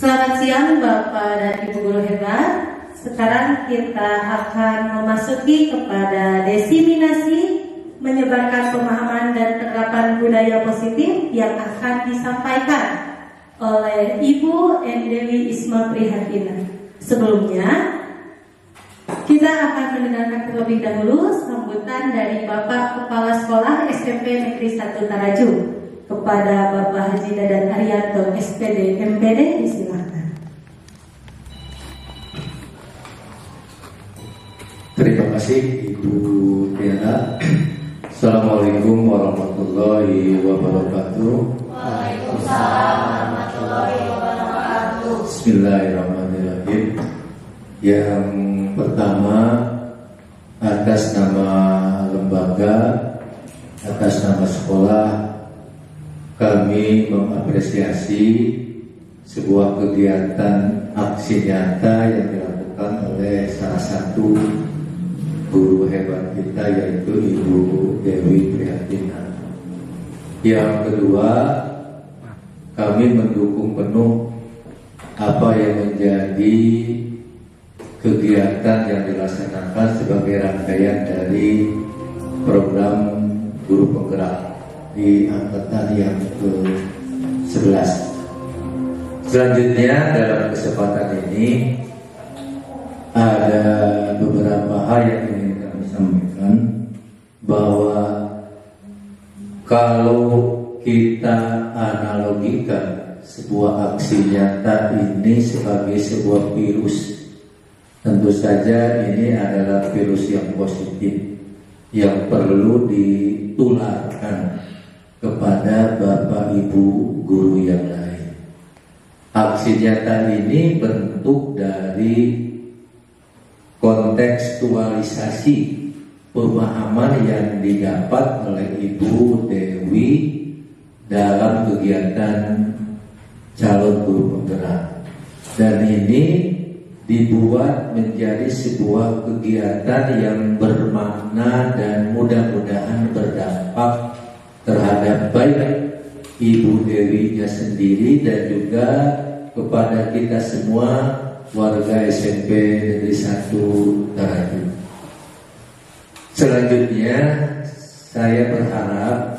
Selamat siang Bapak dan Ibu guru hebat. Sekarang kita akan memasuki kepada desiminasi menyebarkan pemahaman dan penerapan budaya positif yang akan disampaikan oleh Ibu Dewi Isma Prihatina. Sebelumnya, kita akan mendengarkan terlebih dahulu sambutan dari Bapak Kepala Sekolah SMP Negeri 1 Taraju. Kepada Bapak Haji Dadan Arianto SPD MPD, disilakan. Terima kasih Ibu Tiara. Assalamualaikum warahmatullahi wabarakatuh. Waalaikumsalam warahmatullahi wabarakatuh. Bismillahirrahmanirrahim. Yang pertama, atas nama lembaga, atas nama sekolah, kami mengapresiasi sebuah kegiatan aksi nyata yang dilakukan oleh salah satu guru hebat kita, yaitu Ibu Dewi Prihatina. Yang kedua, kami mendukung penuh apa yang menjadi kegiatan yang dilaksanakan sebagai rangkaian dari program guru penggerak di angkatan yang ke-11. Selanjutnya dalam kesempatan ini ada beberapa hal yang ingin kami sampaikan, bahwa kalau kita analogikan sebuah aksi nyata ini sebagai sebuah virus, tentu saja ini adalah virus yang positif yang perlu ditularkan kepada Bapak Ibu guru yang lain. Aksi nyata ini bentuk dari kontekstualisasi pemahaman yang didapat oleh Ibu Dewi dalam kegiatan calon guru penggerak, dan ini dibuat menjadi sebuah kegiatan yang bermakna dan mudah-mudahan berdampak terhadap baik Ibu Dewinya sendiri dan juga kepada kita semua warga SMP Negeri 1 Taraju. Selanjutnya, saya berharap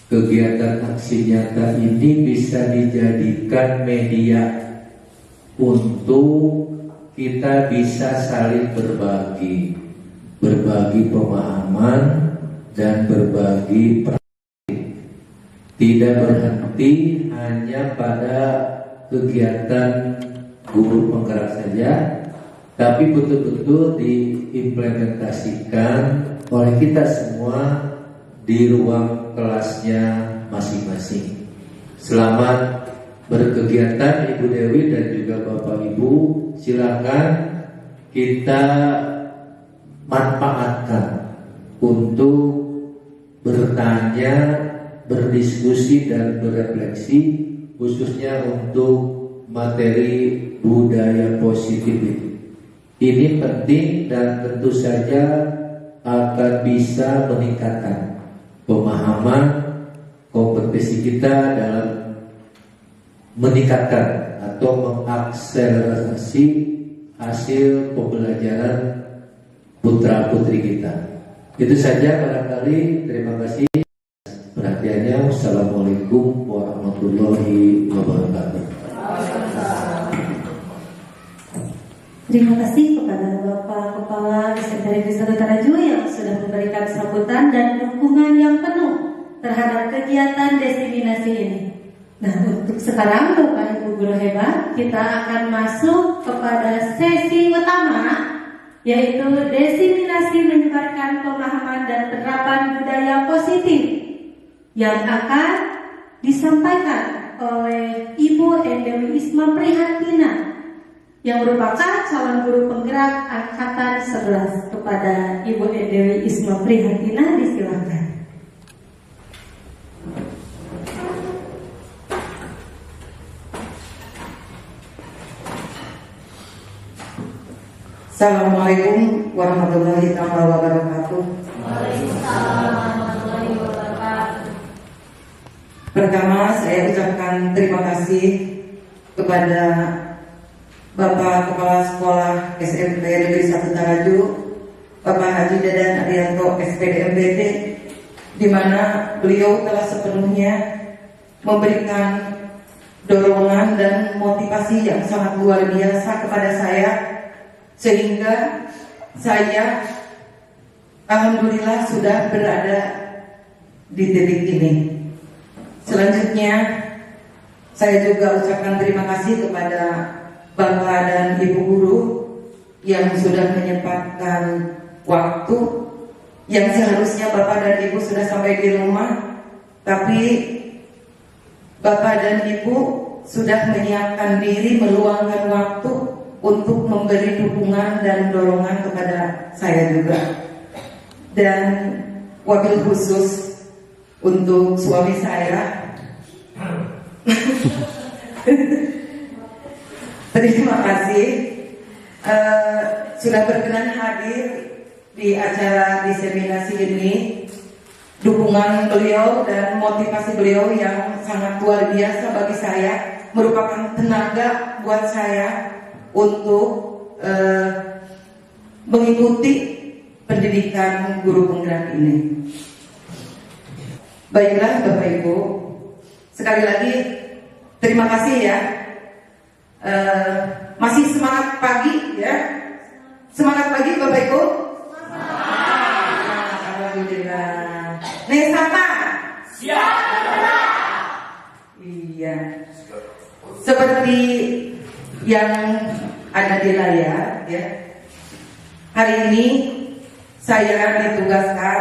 kegiatan aksi nyata ini bisa dijadikan media untuk kita bisa saling berbagi pemahaman dan berbagi. Tidak berhenti hanya pada kegiatan guru penggerak saja, tapi betul-betul diimplementasikan oleh kita semua di ruang kelasnya masing-masing. Selamat berkegiatan Ibu Dewi dan juga Bapak Ibu. Silakan kita manfaatkan untuk bertanya, berdiskusi dan berefleksi, khususnya untuk materi budaya positif itu. Ini penting dan tentu saja akan bisa meningkatkan pemahaman kompetisi kita dalam meningkatkan atau mengakselerasi hasil pembelajaran putra-putri kita. Itu saja barangkali. Terima kasih perhatiannya. Wassalamualaikum warahmatullahi wabarakatuh. Terima kasih kepada Bapak Kepala SMP Negeri 1 Taraju yang sudah memberikan sambutan dan dukungan yang penuh terhadap kegiatan desiminasi ini. Nah, untuk sekarang Bapak Ibu guru hebat, kita akan masuk kepada sesi utama, yaitu desiminasi menyebarkan pemahaman dan penerapan budaya positif yang akan disampaikan oleh Ibu Dewi Isma Prihatina yang merupakan calon guru penggerak angkatan 11. Kepada Ibu Dewi Isma Prihatina, disilakan. Assalamualaikum warahmatullahi wabarakatuh. Waalaikumsalam warahmatullahi wabarakatuh. Pertama, saya ucapkan terima kasih kepada Bapak Kepala Sekolah SMP Negeri 1 Taraju, Bapak Haji Dadan Arianto SPD MPT, di mana beliau telah sepenuhnya memberikan dorongan dan motivasi yang sangat luar biasa kepada saya, sehingga saya alhamdulillah sudah berada di titik ini. Selanjutnya saya juga ucapkan terima kasih kepada Bapak dan Ibu guru yang sudah menyempatkan waktu yang seharusnya Bapak dan Ibu sudah sampai di rumah, tapi Bapak dan Ibu sudah menyiapkan diri, meluangkan waktu untuk memberi dukungan dan dorongan kepada saya juga. Dan wabil khusus untuk suami saya, terima kasih sudah berkenan hadir di acara diseminasi ini. Dukungan beliau dan motivasi beliau yang sangat luar biasa bagi saya, merupakan tenaga buat saya untuk mengikuti pendidikan guru penggerak ini. Baiklah Bapak Ibu, sekali lagi terima kasih ya. Masih semangat pagi ya? Semangat pagi Bapak Ibu? Alhamdulillah. Nesata? Siap. Iya. Seperti yang ada di layar ya. Hari ini saya ditugaskan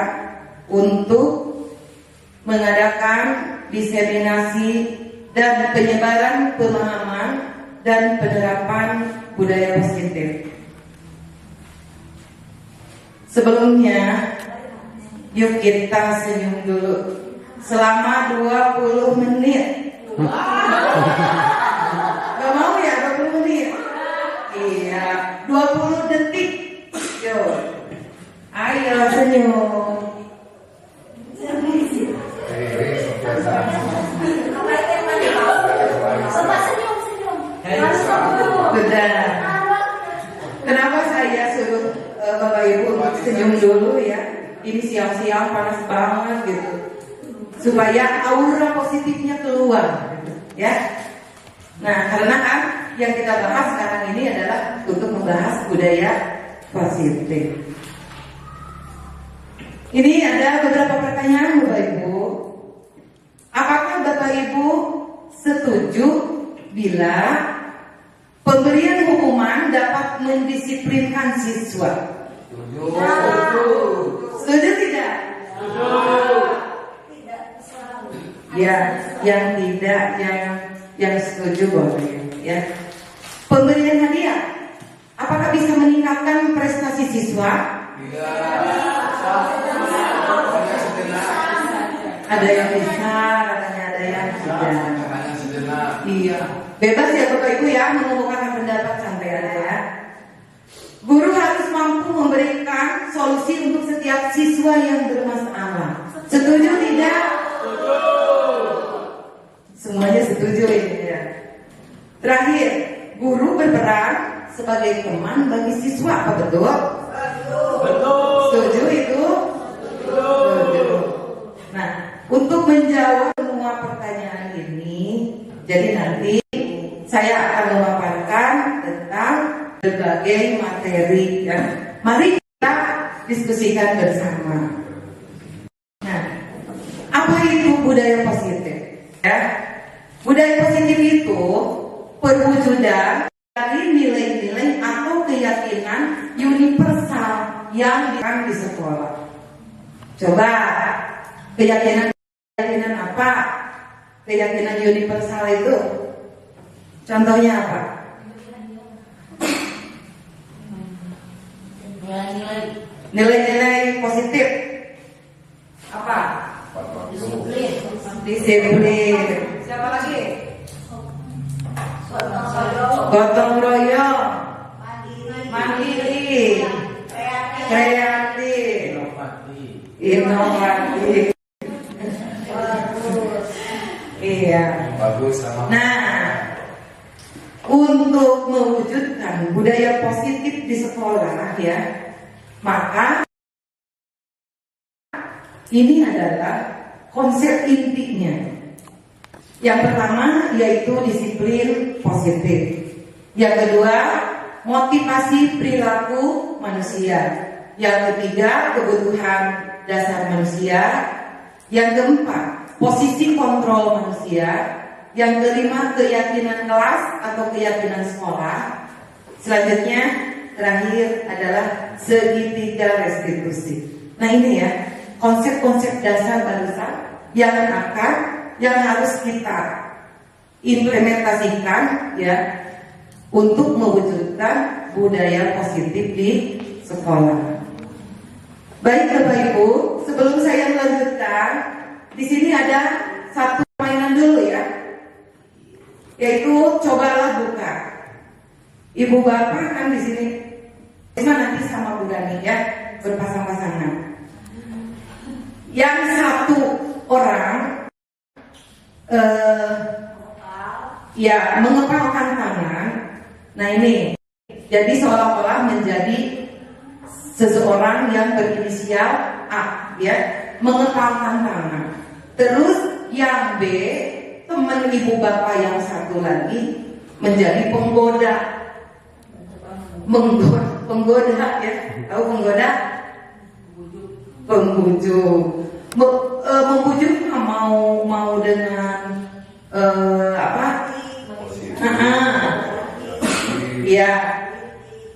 untuk mengadakan diseminasi dan penyebaran pemahaman dan penerapan budaya positif. Sebelumnya, yuk kita senyum dulu selama 20 menit. Gak mau ya 20 menit? Iya, 20 detik. Yuk, ayo senyum. Benar. Kenapa saya suruh Bapak Ibu senyum dulu ya? Ini siang-siang panas banget gitu, supaya aura positifnya keluar, ya. Nah, karena kan yang kita bahas sekarang ini adalah untuk membahas budaya positif. Ini ada beberapa pertanyaan Bapak Ibu. Apakah Bapak Ibu setuju bila pemberian hukuman dapat mendisiplinkan siswa? Setuju tidak? Ya, yang tidak, yang setuju boleh ya. Pemberian hadiah, apakah bisa meningkatkan prestasi siswa? Ada yang bisa, katanya ada yang tidak. Iya, bebas ya Bapak Ibu ya, mengemukakan pendapat sampai ada ya. Guru harus mampu memberikan solusi untuk setiap siswa yang bermasalah. Setuju tidak? Setuju. Semuanya setuju ini ya. Terakhir, guru berperan sebagai teman bagi siswa. Apa betul? Betul. Setuju itu? Setuju. Nah, untuk menjawab semua pertanyaan ini, jadi nanti saya akan memaparkan tentang berbagai materi ya. Mari kita diskusikan bersama. Nah, apa itu budaya positif? Ya, budaya positif itu perwujudan dari nilai-nilai atau keyakinan universal yang diberikan di sekolah. Coba keyakinan apa? Keyakinan universal itu contohnya apa? Nilai-nilai positif apa? Disiplin. Siapa lagi? Gotong royong, mandiri, kreatif, inovatif. Iya. Bagus sama. Nah, untuk mewujudkan budaya positif di sekolah ya, maka ini adalah konsep intinya. Yang pertama yaitu disiplin positif. Yang kedua, motivasi perilaku manusia. Yang ketiga, kebutuhan dasar manusia. Yang keempat, posisi kontrol manusia. Yang kelima, keyakinan kelas atau keyakinan sekolah. Selanjutnya, terakhir adalah segitiga restitusi. Nah ini ya, konsep-konsep dasar bangsa yang harus kita implementasikan ya untuk mewujudkan budaya positif di sekolah. Baik Bapak Ibu, sebelum saya melanjutkan, di sini ada satu mainan dulu ya, yaitu cobalah buka. Ibu Bapak kan di sini, cuma nanti sama Bu Dani ya, berpasang-pasangan. Yang satu orang ya mengepalkan tangan. Nah ini jadi seolah-olah menjadi seseorang yang berinisial A ya, mengepalkan tangan. Terus yang B, teman ibu bapak yang satu lagi menjadi penggoda. Penggoda ya, tahu penggoda? Pembujuk. Membujuk mau dengan ya,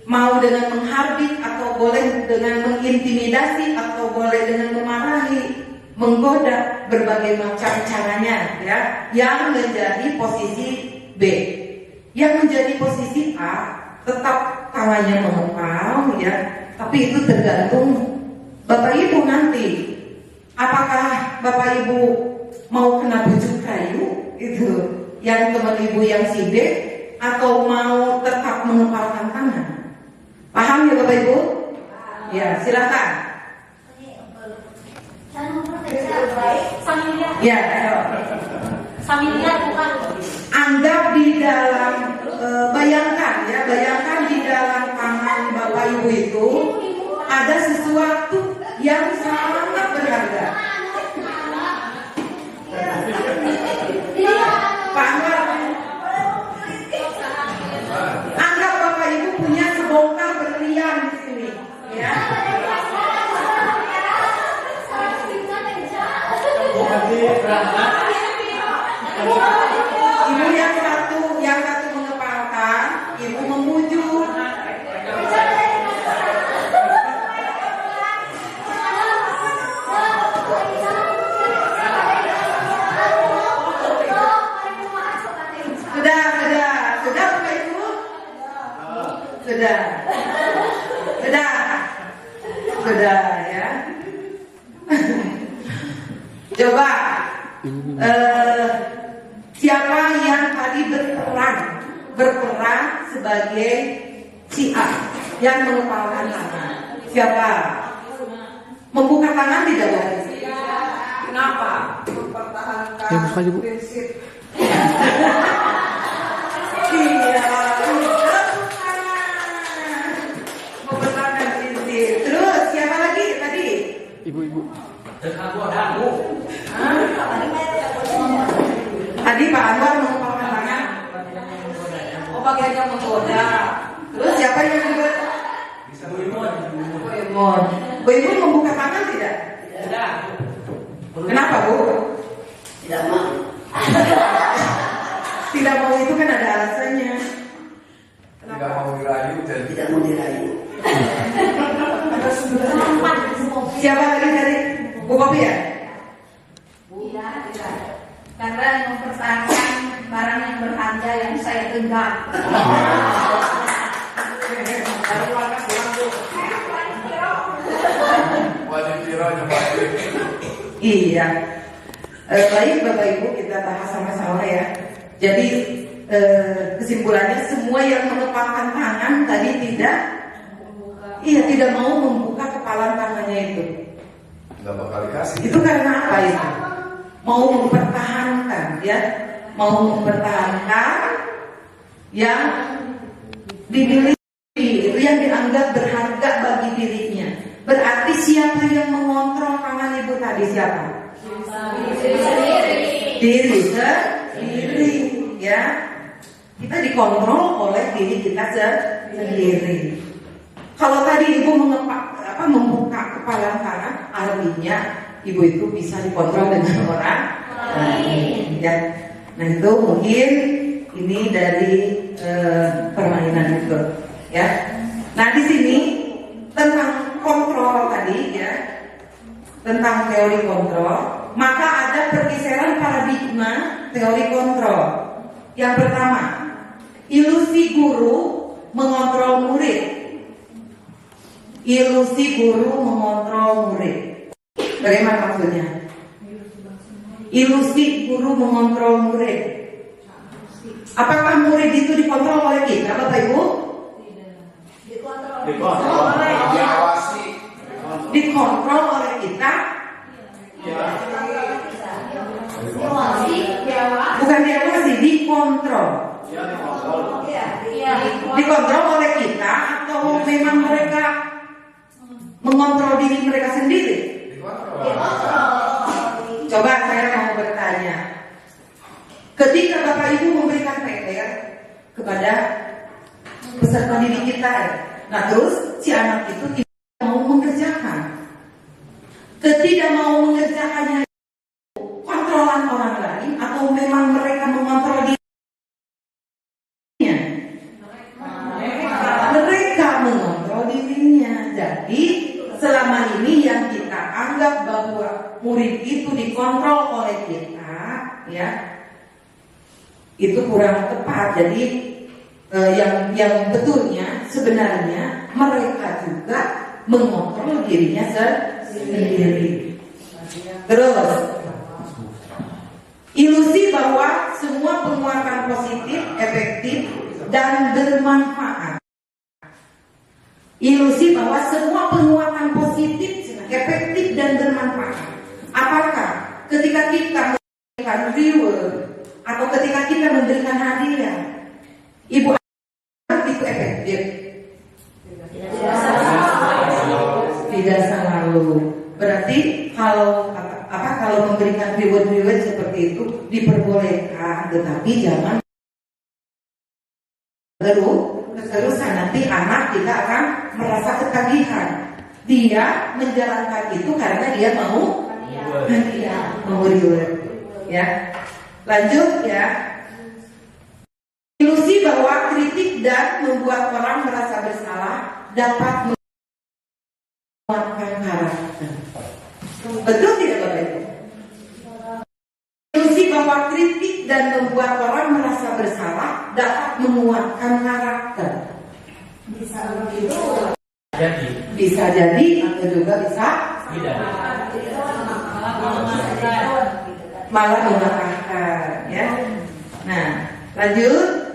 mau dengan menghardik atau boleh dengan mengintimidasi atau boleh dengan memarahi, menggoda, berbagai macam caranya ya. Yang menjadi posisi B. Yang menjadi posisi A tetap tangannya mengepal ya, tapi itu tergantung Bapak Ibu nanti. Apakah Bapak Ibu mau kena bujuk kayu itu yang teman ibu yang si B, atau mau tetap mengepalkan tangan? Paham ya Bapak Ibu? Ya, silakan. Ya, bukan. anggap di dalam bayangkan di dalam tangan Bapak Ibu itu ada sesuatu yang sangat berharga. Pak Anwar, anggap Bapak Ibu punya sebongkar berlian di sini, ya. Ibu yang satu mengepalkan, ibu memujuk. Sudah Bapak Ibu? Sudah ya. Coba siapa yang tadi berperan sebagai si A yang mengepalkan tangan? Siapa? Membuka tangan tidak boleh. Kenapa? Mempertahankan prinsip. Iya, mempertahankan prinsip. Terus siapa lagi tadi? Ibu-ibu. Tadi Pak Anwar mengepalkan tangan. Oh, bagiannya menggoda. Terus siapa yang juga? Bu Imon. Bu Imon membuka tangan tidak? Tidak. Kenapa Bu? Tidak mau. Tidak mau itu kan ada alasannya. Tidak mau dirayu dan Tidak mau dirayu. Siapa lagi tadi? Bu Kopi ya? Tidak. Karena mempertahankan barang yang berharga yang saya genggam. wajib dirayu wajib. Iya. Baik Bapak Ibu, kita bahas sama-sama ya. Jadi kesimpulannya semua yang mengepalkan tangan tadi tidak mau membuka kepalan tangannya itu. Nggak bakal dikasih. Itu karena apa itu? Mau mempertahankan ya, mau mempertahankan yang dimiliki, itu yang dianggap berharga bagi dirinya. Berarti siapa yang mengontrol tangan ibu tadi? Siapa? Diri sendiri, ya. Kita dikontrol oleh diri kita sendiri. Kalau tadi ibu membuka kepala kanan, artinya ibu itu bisa dikontrol dengan orang lain. Ya. Nah itu mungkin ini dari permainan itu, ya. Nah di sini tentang kontrol tadi, ya, tentang teori kontrol, maka ada pergeseran paradigma teori kontrol. Yang pertama, ilusi guru mengontrol murid. Ilusi guru mengontrol murid. Bagaimana maksudnya? Ilusi guru mengontrol murid. Apakah murid itu dikontrol oleh kita, Bapak Ibu? Dikontrol, diawasi. Dikontrol oleh kita? Bukan diawasi, dikontrol. Dikontrol oleh kita atau memang mereka mengontrol diri mereka sendiri? Coba saya mau bertanya. Ketika Bapak Ibu memberikan PR kepada peserta didik kita, nah terus si anak itu tidak mau mengerjakan. Ketika mau mengerjakannya, kontrolan orang lain atau memang mereka mengontrol dirinya? Mereka mengontrol dirinya. Jadi selama ini yang kita anggap bahwa murid itu dikontrol oleh kita, ya, itu kurang tepat. Jadi yang betulnya sebenarnya mereka juga mengontrol dirinya sendiri. Terus ilusi bahwa semua penguatan positif, efektif dan bermanfaat. Ilusi bahwa semua penguatan positif, efektif dan bermanfaat. Apakah ketika kita memberikan reward atau ketika kita memberikan hadiah, ibu itu efektif? Tidak selalu. Berarti kalau memberikan reward seperti itu diperbolehkan, tetapi jangan terusan, nanti anak kita akan merasa ketagihan. Dia menjalankan itu karena dia mau reward. Ya, lanjut ya. Ilusi bahwa kritik dan membuat orang merasa bersalah dapat menguatkan karakter. Betul tidak Bapak Ibu? Ilusi bahwa kritik dan membuat orang merasa bersalah dapat menguatkan karakter. Bisa jadi atau juga bisa malah mematahkan, ya. Nah, lanjut.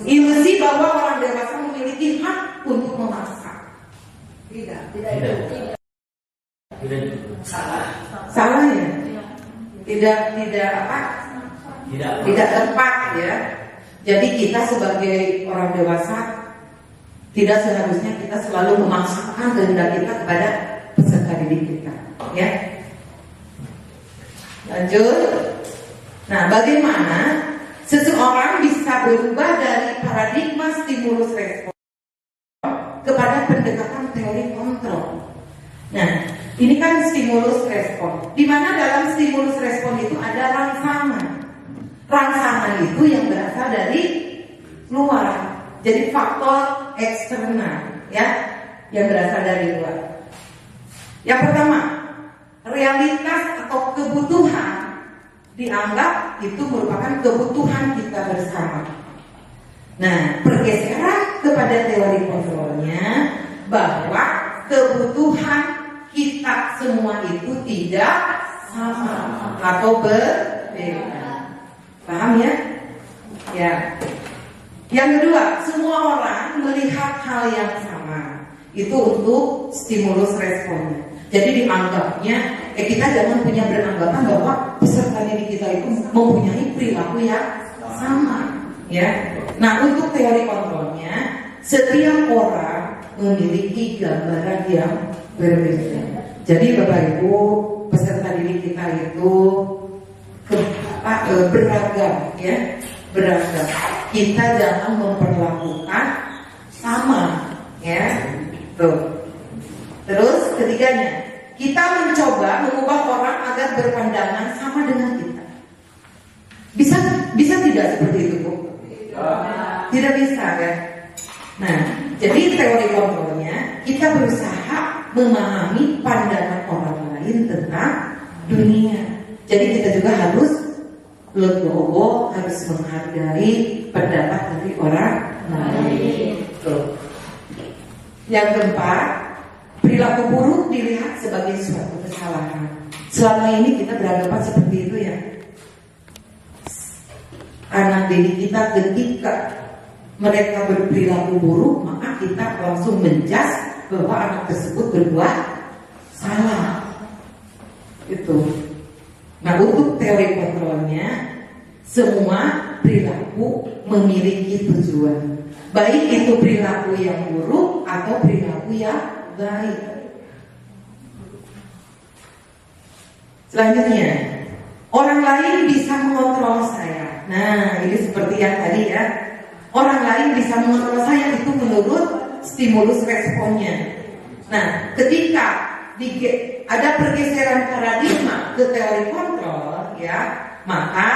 Ilusi bahwa orang dewasa memiliki hak untuk memaksa. Tidak. Salah ya? Tidak tepat ya. Jadi kita sebagai orang dewasa tidak seharusnya kita selalu memaksakan kehendak kita kepada peserta didik kita, ya. Lanjut. Nah, bagaimana seseorang bisa berubah dari paradigma stimulus respon kepada pendekatan teori kontrol? Nah, ini kan stimulus respon. Di mana dalam stimulus respon itu ada rangsangan. Rangsangan itu yang berasal dari luar. Jadi faktor eksternal, ya, yang berasal dari luar. Yang pertama, realitas atau kebutuhan dianggap itu merupakan kebutuhan kita bersama. Nah, pergeseran kepada teori kontrolnya bahwa kebutuhan kita semua itu tidak sama atau berbeda. Paham ya? Ya. Yang kedua, semua orang melihat hal yang sama. Itu untuk stimulus responnya. Jadi dianggapnya, kita jangan punya beranggapan bahwa peserta didik kita itu mempunyai perilaku yang sama, ya. Nah, untuk teori kontrolnya, setiap orang memiliki gambaran yang berbeda. Jadi Bapak Ibu, peserta didik kita itu beragam, ya, beragam. Kita jangan memperlakukan sama, ya. Tuh. Terus ketiganya, kita mencoba mengubah orang agar berpandangan sama dengan kita. Bisa tidak seperti itu, Bu? Tidak bisa, kan? Nah, jadi teori kontrolnya, kita berusaha memahami pandangan orang lain tentang dunia. Jadi kita juga harus legowo, harus menghargai pendapat dari orang lain. Tuh. Yang keempat, perilaku buruk dilihat sebagai suatu kesalahan. Selama ini kita beranggapan seperti itu, ya. Anak didik kita ketika mereka berperilaku buruk, maka kita langsung menjas bahwa anak tersebut berbuat salah. Itu. Nah, untuk teori kontrolnya, semua perilaku memiliki tujuan. Baik itu perilaku yang buruk atau perilaku yang baik. Selanjutnya, orang lain bisa mengontrol saya. Nah, ini seperti yang tadi, ya. Orang lain bisa mengontrol saya itu menurut stimulus responnya. Nah, ketika ada pergeseran paradigma ke teori kontrol, ya, maka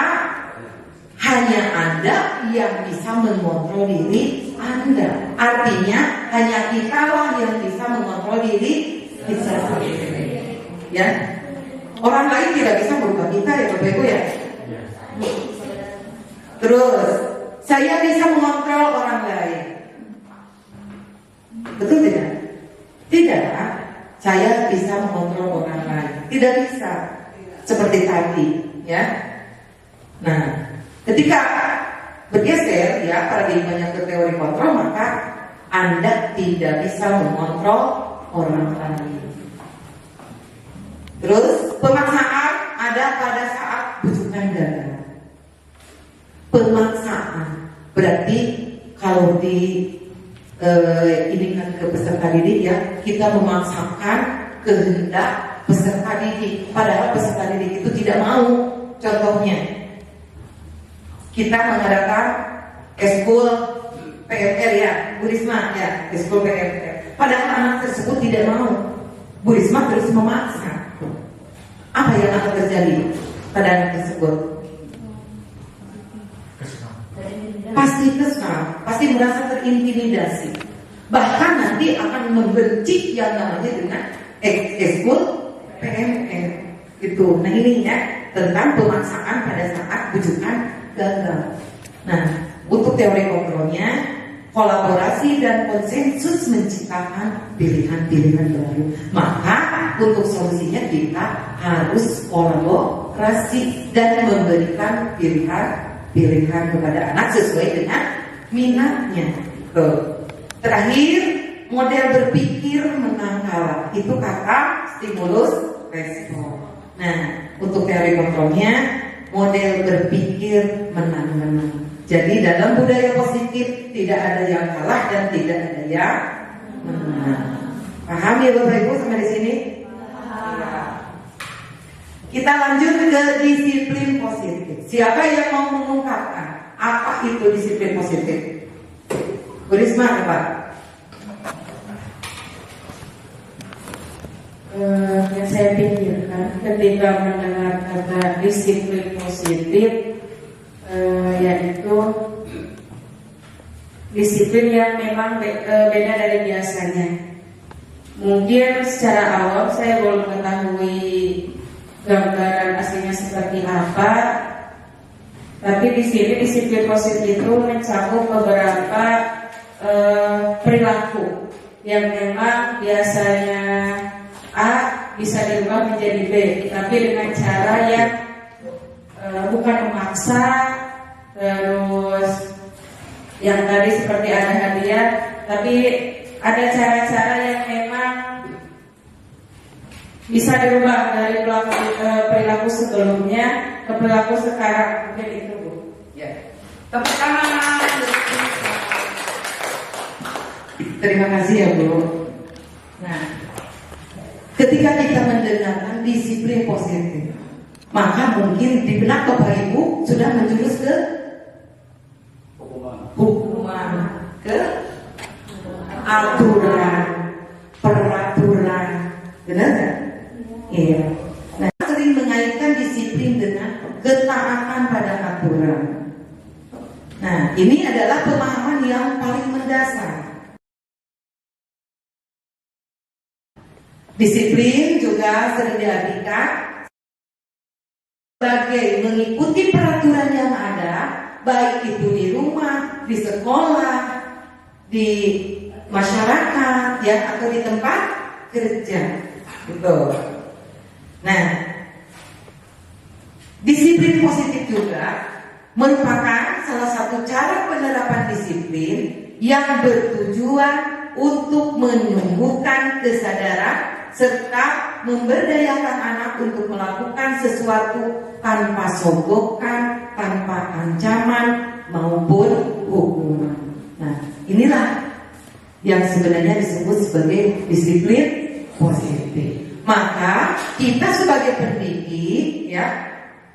hanya Anda yang bisa mengontrol diri Anda. Artinya hanya kitalah yang bisa mengontrol diri kita sendiri. Ya, orang lain tidak bisa merubah kita, ya Bapak Ibu, ya. Terus, saya bisa mengontrol orang lain. Betul tidak? Tidak. Saya bisa mengontrol orang lain. Tidak bisa. Seperti tadi, ya. Nah, ketika bergeser, ya, paradigmanya ke teori kontrol, maka Anda tidak bisa mengontrol orang lain. Terus, pemaksaan ada pada saat bujukan gagal. Pemaksaan berarti kalau ini kan ke peserta didik, ya, kita memaksakan kehendak peserta didik, padahal peserta didik itu tidak mau. Contohnya, kita mengadakan eskul PMR, ya, Bu Risma, ya, eskul PMR, padahal anak tersebut tidak mau. Bu Risma terus memaksa. Apa yang akan terjadi pada anak tersebut? Pasti kesal, pasti merasa terintimidasi. Bahkan nanti akan membenci yang namanya dengan eskul PMR. Itu. Nah, ini, ya, tentang pemaksaan pada saat bujukan gagal. Nah, untuk teori kontrolnya, kolaborasi dan konsensus menciptakan pilihan-pilihan baru. Maka untuk solusinya kita harus kolaborasi dan memberikan pilihan kepada anak sesuai dengan minatnya. Terakhir, model berpikir menang kalah. Itu kata stimulus respon. Nah, untuk teori kontrolnya, model berpikir menang-menang. Jadi dalam budaya positif tidak ada yang kalah dan tidak ada yang menang. Paham, ya Bapak Ibu sampai di sini? Kita lanjut ke disiplin positif. Siapa yang mau mengungkapkan apa itu disiplin positif? Bu Risma, Pak. Yang saya pikirkan ketika mendengar kata disiplin positif, yaitu disiplin yang memang beda dari biasanya. Mungkin secara awam saya belum mengetahui gambaran aslinya seperti apa, tapi di sini disiplin positif itu mencakup beberapa perilaku yang memang biasanya A bisa dirubah menjadi B, tapi dengan cara yang bukan memaksa. Terus yang tadi seperti ada hadiah, tapi ada cara-cara yang memang bisa dirubah dari perilaku sebelumnya ke perilaku sekarang. Mungkin itu, Bu. Ya. Tepuk tangan. Terima kasih ya Bu. Nah, ketika kita mendengarkan disiplin positif, maka mungkin di benak Bapak Ibu sudah menjurus ke hukuman, ke aturan, peraturan, benar nggak? Iya. Nah, sering mengaitkan disiplin dengan ketaatan pada aturan. Nah, ini adalah pemahaman yang paling mendasar. Disiplin juga sering diartikan sebagai mengikuti peraturan yang ada, baik itu di rumah, di sekolah, di masyarakat, ya, atau di tempat kerja, gitu. Nah, disiplin positif juga merupakan salah satu cara penerapan disiplin yang bertujuan untuk menumbuhkan kesadaran serta memberdayakan anak untuk melakukan sesuatu tanpa sogokan, tanpa ancaman maupun hukuman. Nah, inilah yang sebenarnya disebut sebagai disiplin positif. Maka kita sebagai pendidik, ya,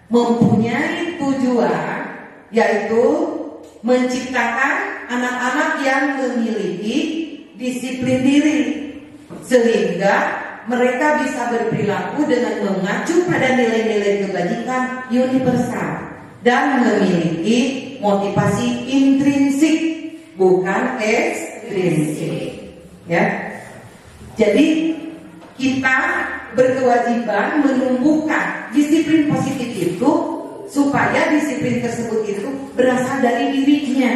mempunyai tujuan, yaitu menciptakan anak-anak yang memiliki disiplin diri, sehingga mereka bisa berperilaku dengan mengacu pada nilai-nilai kebajikan universal dan memiliki motivasi intrinsik, bukan ekstrinsik. Ya, jadi kita berkewajiban menumbuhkan disiplin positif itu supaya disiplin tersebut itu berasal dari dirinya,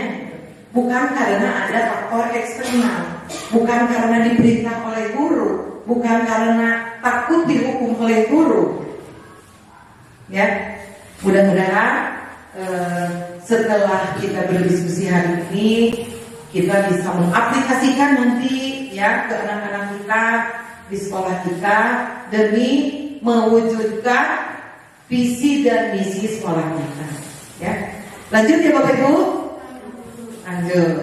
bukan karena ada faktor eksternal, bukan karena diperintah oleh guru, bukan karena takut dihukum oleh guru. Ya, mudah-mudahan setelah kita berdiskusi hari ini, kita bisa mengaplikasikan nanti, ya, ke anak-anak kita di sekolah kita demi mewujudkan visi dan misi sekolah kita. Ya, lanjut ya Bapak Ibu. Lanjut.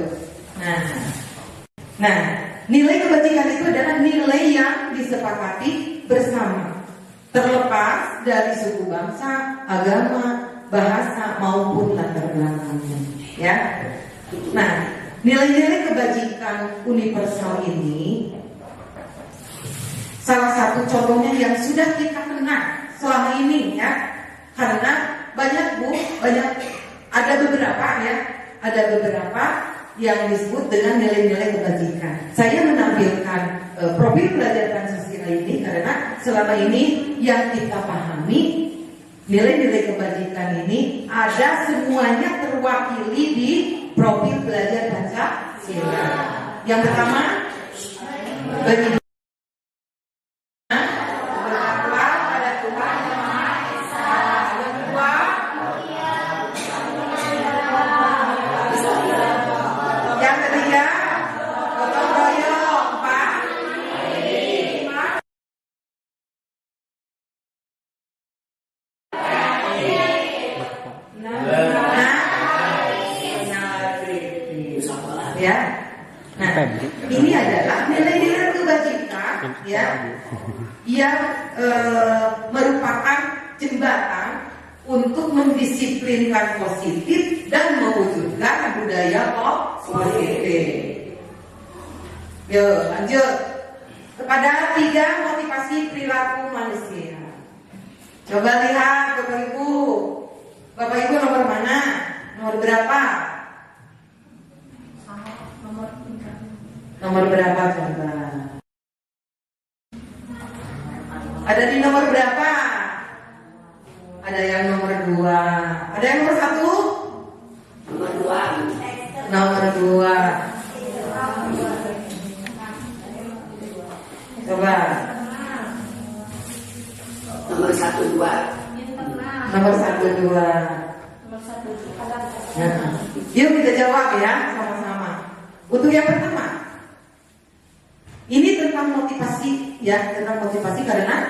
Nah, nilai kebajikan itu adalah nilai yang disepakati bersama, terlepas dari suku bangsa, agama, bahasa maupun latar belakangnya. Ya. Nah, nilai-nilai kebajikan universal ini salah satu contohnya yang sudah kita kenal selama ini, ya, karena banyak ada beberapa yang disebut dengan nilai-nilai kebajikan. Saya menampilkan profil pelajar Pancasila ini karena selama ini yang kita pahami nilai-nilai kebajikan ini ada semuanya terwakili di profil pelajar Pancasila. Yang pertama, bagi ini adalah nilai-nilai kebajikan, ya, yang merupakan jembatan untuk mendisiplinkan positif dan mewujudkan budaya positif. Yuk, lanjut kepada 3 motivasi perilaku manusia. Coba lihat Bapak Ibu. Bapak Ibu nomor mana? Nomor berapa? Nomor berapa coba? Ada di nomor berapa? Ada yang nomor 2. Ada yang nomor 1? Nomor 2. Nomor 2. Coba. Nomor 1, 2. Nomor 1, 2. Nah, yuk kita jawab ya sama-sama. Untuk yang pertama, ini tentang motivasi, ya, tentang motivasi karena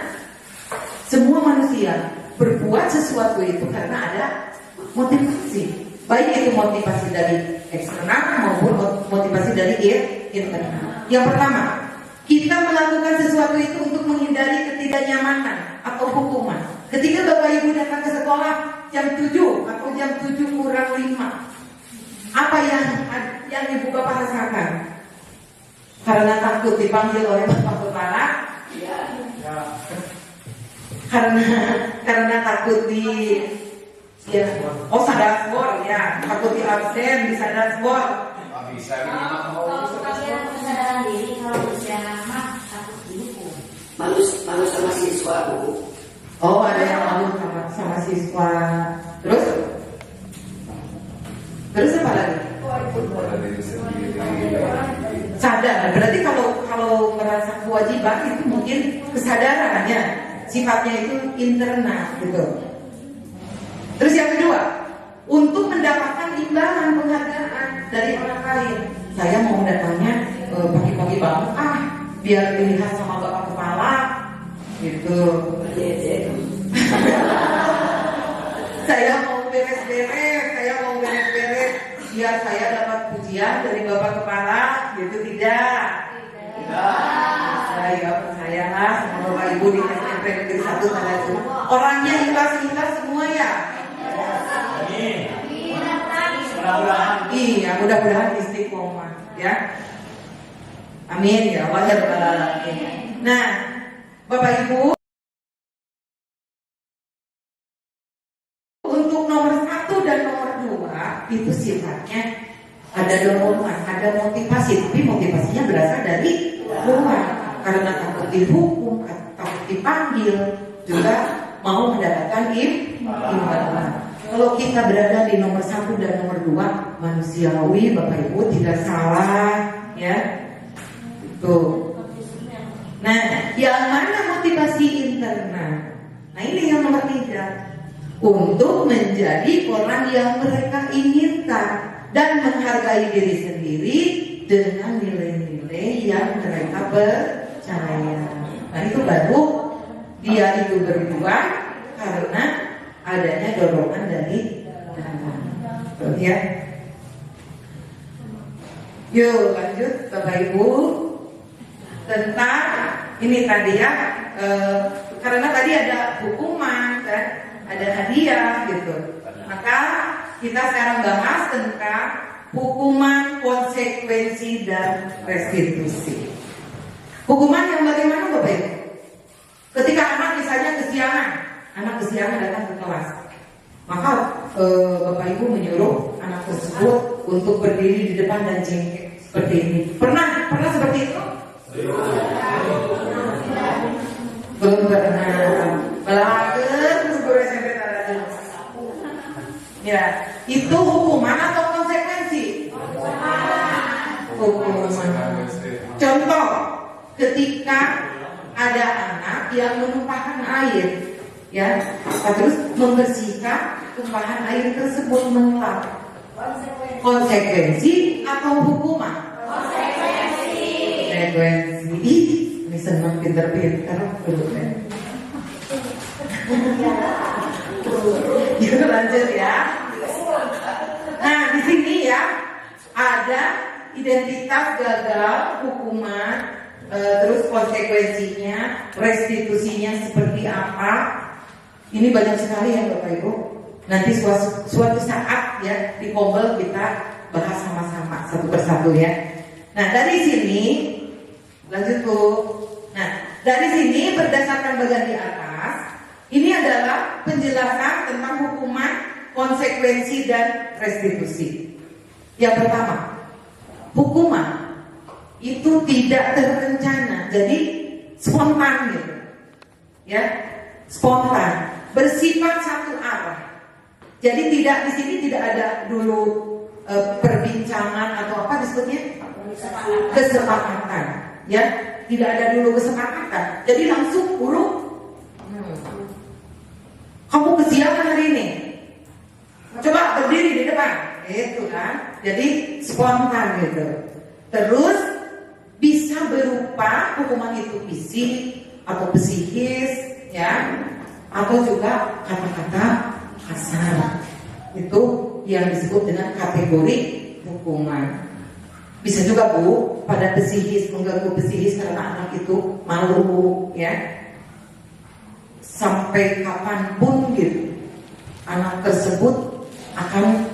semua manusia berbuat sesuatu itu karena ada motivasi, baik itu motivasi dari eksternal maupun motivasi dari internal. Yang pertama, kita melakukan sesuatu itu untuk menghindari ketidaknyamanan atau hukuman. Ketika Bapak Ibu datang ke sekolah jam 7 atau jam 7 kurang 5, apa yang Ibu Bapak rasakan? Karena takut dipanggil oleh Bapak Kepala, karena takut sadar skor ya, takut di absen di sadar skor. Bisa Kalau kalian kesadaran diri, kalau usia lama takut dihukum. Malu sama siswa, Bu. Oh, ada yang malu sama siswa. Terus apa lagi? pada diri sendiri. Sadar. Berarti kalau merasa kewajiban itu mungkin kesadarannya, sifatnya itu internal gitu. Terus yang kedua, untuk mendapatkan imbalan penghargaan dari orang lain. Saya mau datangnya pagi-pagi banget, biar dilihat sama Bapak Kepala gitu. Saya mau beres-beres biar saya dapat pujian dari Bapak Kepala gitu. Tidak. Saya percayalah sama Bapak Ibu di SMP Negeri 1 Taraju. Orangnya ikhlas semua ya. Iya, mudah-mudahan istiqomah ya. Amin ya Allah ya Rabbal Alamin. Nah, Bapak Ibu, untuk nomor 1 dan nomor 2 itu sifatnya ada dorongan, ada motivasi, tapi motivasinya berasal dari luar karena takut dihukum, takut dipanggil, juga mau mendapatkan imbalan. Kalau kita berada di nomor 1 dan nomor 2, manusiawi Bapak Ibu tidak salah ya. Itu. Nah, yang mana motivasi internal? Nah, ini yang nomor 3. Untuk menjadi orang yang mereka inginkan dan menghargai diri sendiri dengan nilai-nilai yang mereka percaya. Nah, itu baru dia itu berjuang karena adanya dorongan dari dalam. Ya. Yuk lanjut Bapak Ibu tentang ini tadi ya, karena tadi ada hukuman kan, ada hadiah gitu. Maka kita sekarang bahas tentang hukuman, konsekuensi dan restitusi. Hukuman yang bagaimana Bapak Ibu? Ketika anak misalnya kesiangan datang ke kelas, maka Bapak Ibu menyuruh anak tersebut untuk berdiri di depan dan jengkek seperti ini. Pernah seperti itu? Belum pernah. Belajar guru SMP Taraju. Ya, itu hukuman atau konsekuensi? Hukuman. Contoh, ketika ada anak yang menumpahkan air, ya, terus membersihkan tumpahan air tersebut mengelap. Konsekuensi atau hukuman? Konsekuensi. Ini senang pinter-pinter dulu kan. Yuk lanjut ya. Nah, di sini ya ada identitas gagal, hukuman, terus konsekuensinya, restitusinya seperti apa. Ini banyak sekali ya Bapak Ibu. Nanti suatu saat ya di Kombel kita bahas sama-sama satu persatu ya. Nah dari sini lanjut Bu. Nah dari sini berdasarkan bagian di atas, ini adalah penjelasan tentang hukuman, konsekuensi dan restitusi. Yang pertama, hukuman itu tidak terencana, jadi spontan gitu, ya, spontan, bersifat satu arah. Jadi di sini tidak ada dulu perbincangan atau apa disebutnya kesepakatan, ya, tidak ada dulu kesepakatan. Jadi langsung kamu kesiangan hari ini, coba berdiri di depan, itu kan. Jadi spontan gitu. Terus bisa berupa hukuman itu fisik atau psikis, ya, atau juga kata-kata kasar. Itu yang disebut dengan kategori hukuman. Bisa juga Bu, pada psikis, mengganggu psikis karena anak itu malu ya. Sampai kapanpun gitu, anak tersebut akan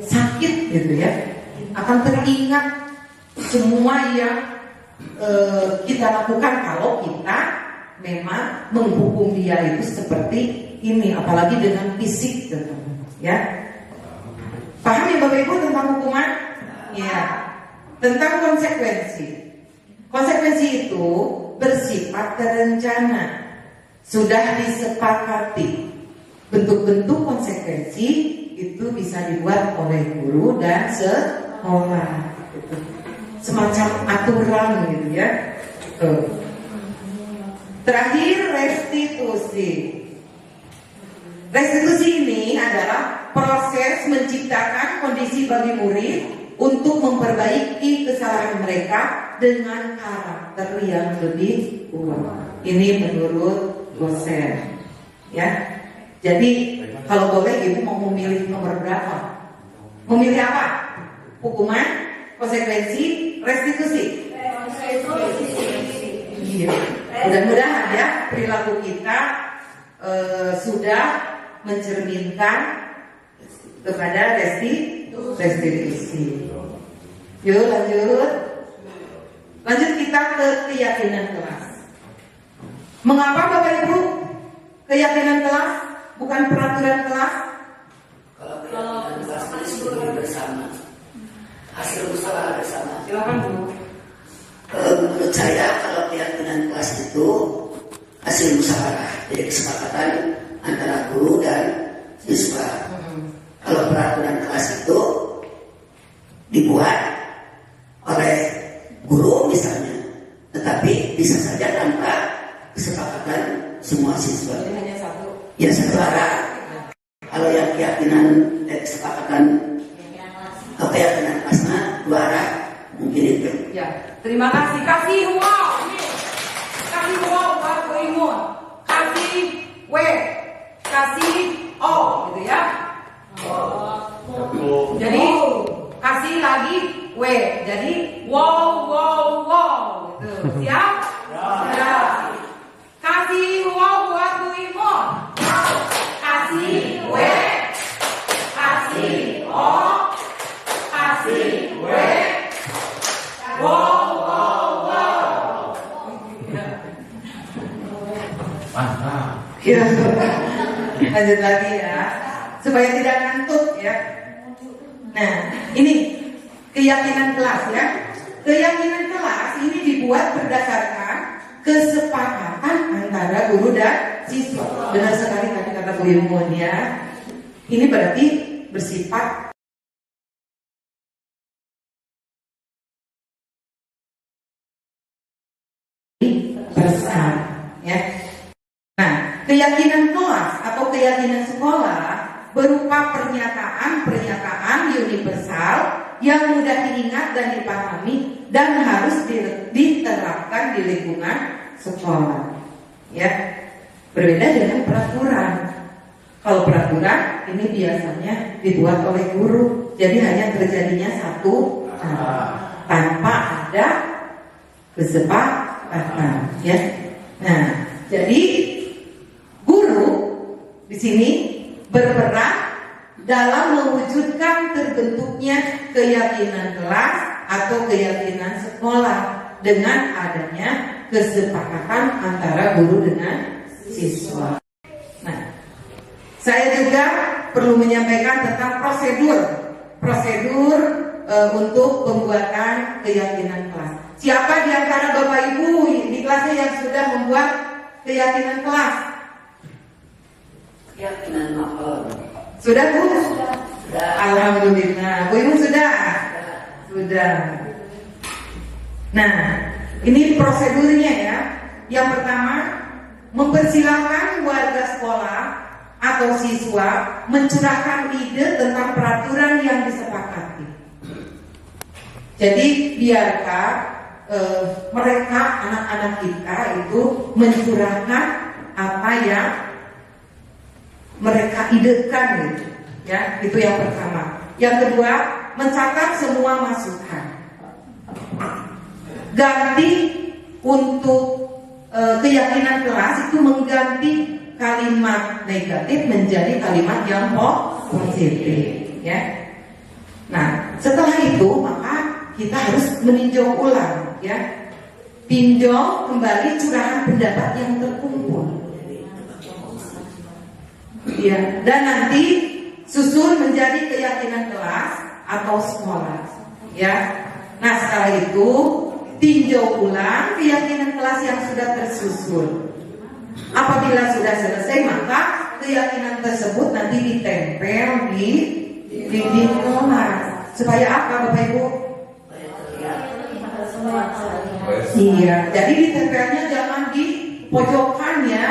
sakit gitu ya. Akan teringat semua yang kita lakukan kalau kita memang menghukum dia itu seperti ini, apalagi dengan fisik gitu ya. Paham ya Bapak Ibu tentang hukuman? Ya. Tentang konsekuensi. Konsekuensi itu bersifat terencana, sudah disepakati. Bentuk-bentuk konsekuensi itu bisa dibuat oleh guru dan sekolah. Semacam aturan gitu ya. Terakhir, restitusi. Restitusi ini adalah proses menciptakan kondisi bagi murid untuk memperbaiki kesalahan mereka dengan karakter yang lebih kuat. Ini menurut dosen, ya. Jadi kalau boleh Ibu mau memilih nomor berapa? Memilih apa? Hukuman, konsekuensi, restitusi. Iya. Mudah-mudahan ya perilaku kita sudah mencerminkan kepada restitusi. Yuk lanjut kita ke keyakinan kelas. Mengapa Bapak Ibu keyakinan kelas bukan peraturan kelas? Kalau keyakinan kelas disepakati bersama, hasil musyawarah bersama. Silakan Bu. Menurut saya kalau keyakinan kelas itu hasil musyawarah, jadi kesepakatan antara guru dan siswa. Kalau peraturan kelas itu dibuat oleh guru misalnya, tetapi bisa saja tanpa kesepakatan semua siswa. Jadi hanya satu. Ya sementara kalau yang keyakinan kesepakatan keyakinan kelasnya dua arah mungkin itu. Ya, terima kasih. Kasih wow. Kasih wow buat Bu Imun. Kasih W. Kasih O gitu ya. Jadi kasih lagi W. Jadi wow gitu. Siap? Ya. Kasih wow buat Bu Imun. Kasih W. Kasih O. Kasih W. Wow. Mantap. Ya. Lanjut lagi ya, supaya tidak ngantuk ya. Nah, ini keyakinan kelas ya. Keyakinan kelas ini dibuat berdasarkan kesepakatan antara guru dan siswa. Benar sekali tadi kata Bu Imun ya. Ini berarti bersifat besar ya. Nah, keyakinan kelas atau keyakinan sekolah berupa pernyataan universal yang mudah diingat dan dipahami dan harus diterapkan di lingkungan sekolah. Ya, berbeda dengan peraturan. Kalau peraturan ini biasanya dibuat oleh guru, jadi hanya terjadinya satu tanpa ada kesepakatan. Ya, nah jadi guru di sini berperan dalam mewujudkan terbentuknya keyakinan kelas atau keyakinan sekolah dengan adanya kesepakatan antara guru dengan siswa. Nah, saya juga perlu menyampaikan tentang prosedur untuk pembuatan keyakinan kelas. Siapa di antara Bapak Ibu di kelasnya yang sudah membuat keyakinan kelas? Keyakinan apa? Sudah Bu? Sudah. Alhamdulillah. Bu Ibu sudah? Sudah. Nah, ini prosedurnya ya. Yang pertama, mempersilahkan warga sekolah atau siswa mencurahkan ide tentang peraturan yang disepakati. Jadi biarkan mereka, anak-anak kita itu mencurahkan apa yang mereka idekan gitu. Ya, itu yang pertama. Yang kedua, mencatat semua masukan. ganti untuk keyakinan kelas itu mengganti kalimat negatif menjadi kalimat yang positif, ya. Nah, setelah itu maka kita harus meninjau ulang, ya. Tinjau kembali curahan pendapat yang terkumpul. Ya, dan nanti susun menjadi keyakinan kelas atau sekolah, ya. Nah, setelah itu tinjau ulang keyakinan kelas yang sudah tersusun. Apabila sudah selesai, maka keyakinan tersebut nanti ditempel di dinding kelas. Supaya apa, Bapak Ibu? Iya, jadi ditempelnya jangan di pojokan, ya.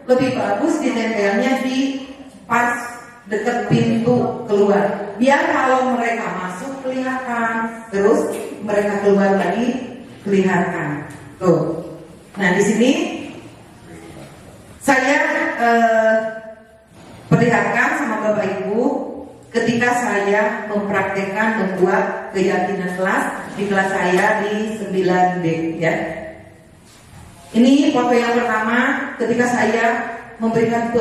Lebih bagus ditempelnya di pas dekat pintu keluar. Biar kalau mereka masuk kelihatan, terus mereka keluar lagi kelihatan. Tuh. Nah, di sini saya perlihatkan sama Bapak Ibu ketika saya mempraktekkan membuat keyakinan kelas di kelas saya di 9B, ya. Ini foto yang pertama ketika saya memberikan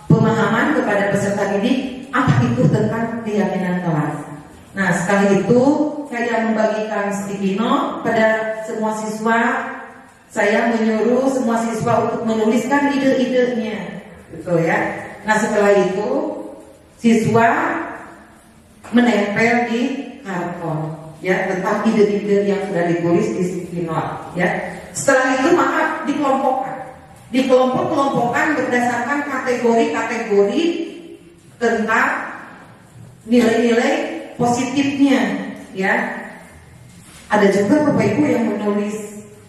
pemahaman kepada peserta didik apa itu tentang keyakinan kelas. Nah, setelah itu saya membagikan sticky note pada semua siswa. Saya menyuruh semua siswa untuk menuliskan ide-idenya, gitu ya. Nah, setelah itu siswa menempel di karton, ya, tentang ide-ide yang sudah ditulis di sticky note, ya. Setelah itu maka dikelompok-kelompokkan berdasarkan kategori-kategori tentang nilai-nilai positifnya, ya. Ada juga Bapak Ibu yang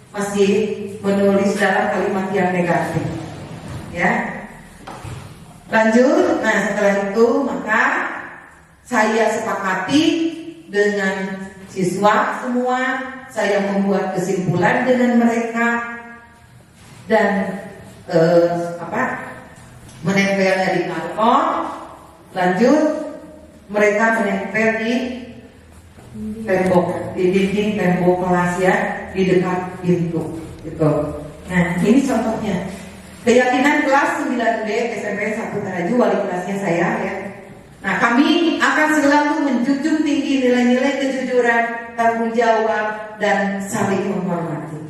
masih menulis dalam kalimat yang negatif, ya. Lanjut. Nah, setelah itu maka saya sepakati dengan siswa semua, saya membuat kesimpulan dengan mereka dan menempelnya di karton. Lanjut, mereka menempel di tembok, di dinding tembok kelas, ya, di dekat pintu, gitu. Nah, ini contohnya. Keyakinan kelas 9B SMP 1 Taraju, wali kelasnya saya, ya. Nah, kami akan selalu menjunjung tinggi nilai-nilai kejujuran, tanggung jawab, dan saling menghormati.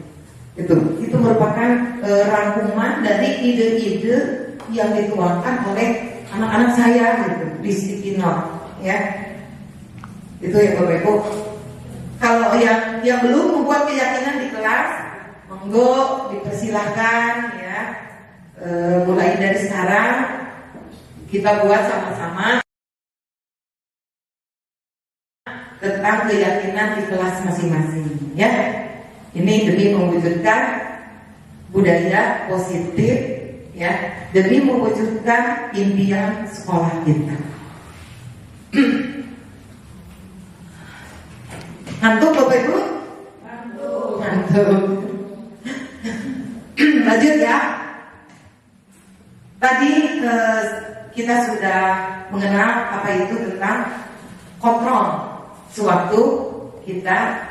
Itu merupakan rangkuman dari ide-ide yang dituangkan oleh anak-anak saya, gitu, di sticky note, ya. Itu ya Bapak Ibu. Kalau yang belum membuat keyakinan di kelas, monggo dipersilahkan, ya. Mulai dari sekarang kita buat sama-sama tentang keyakinan di kelas masing-masing, ya. Ini demi mewujudkan budaya positif, ya, demi mewujudkan impian sekolah kita. Ngantuk Bapak Ibu? Ngantuk. Lanjut, ya. Tadi kita sudah mengenal apa itu tentang kontrol sewaktu kita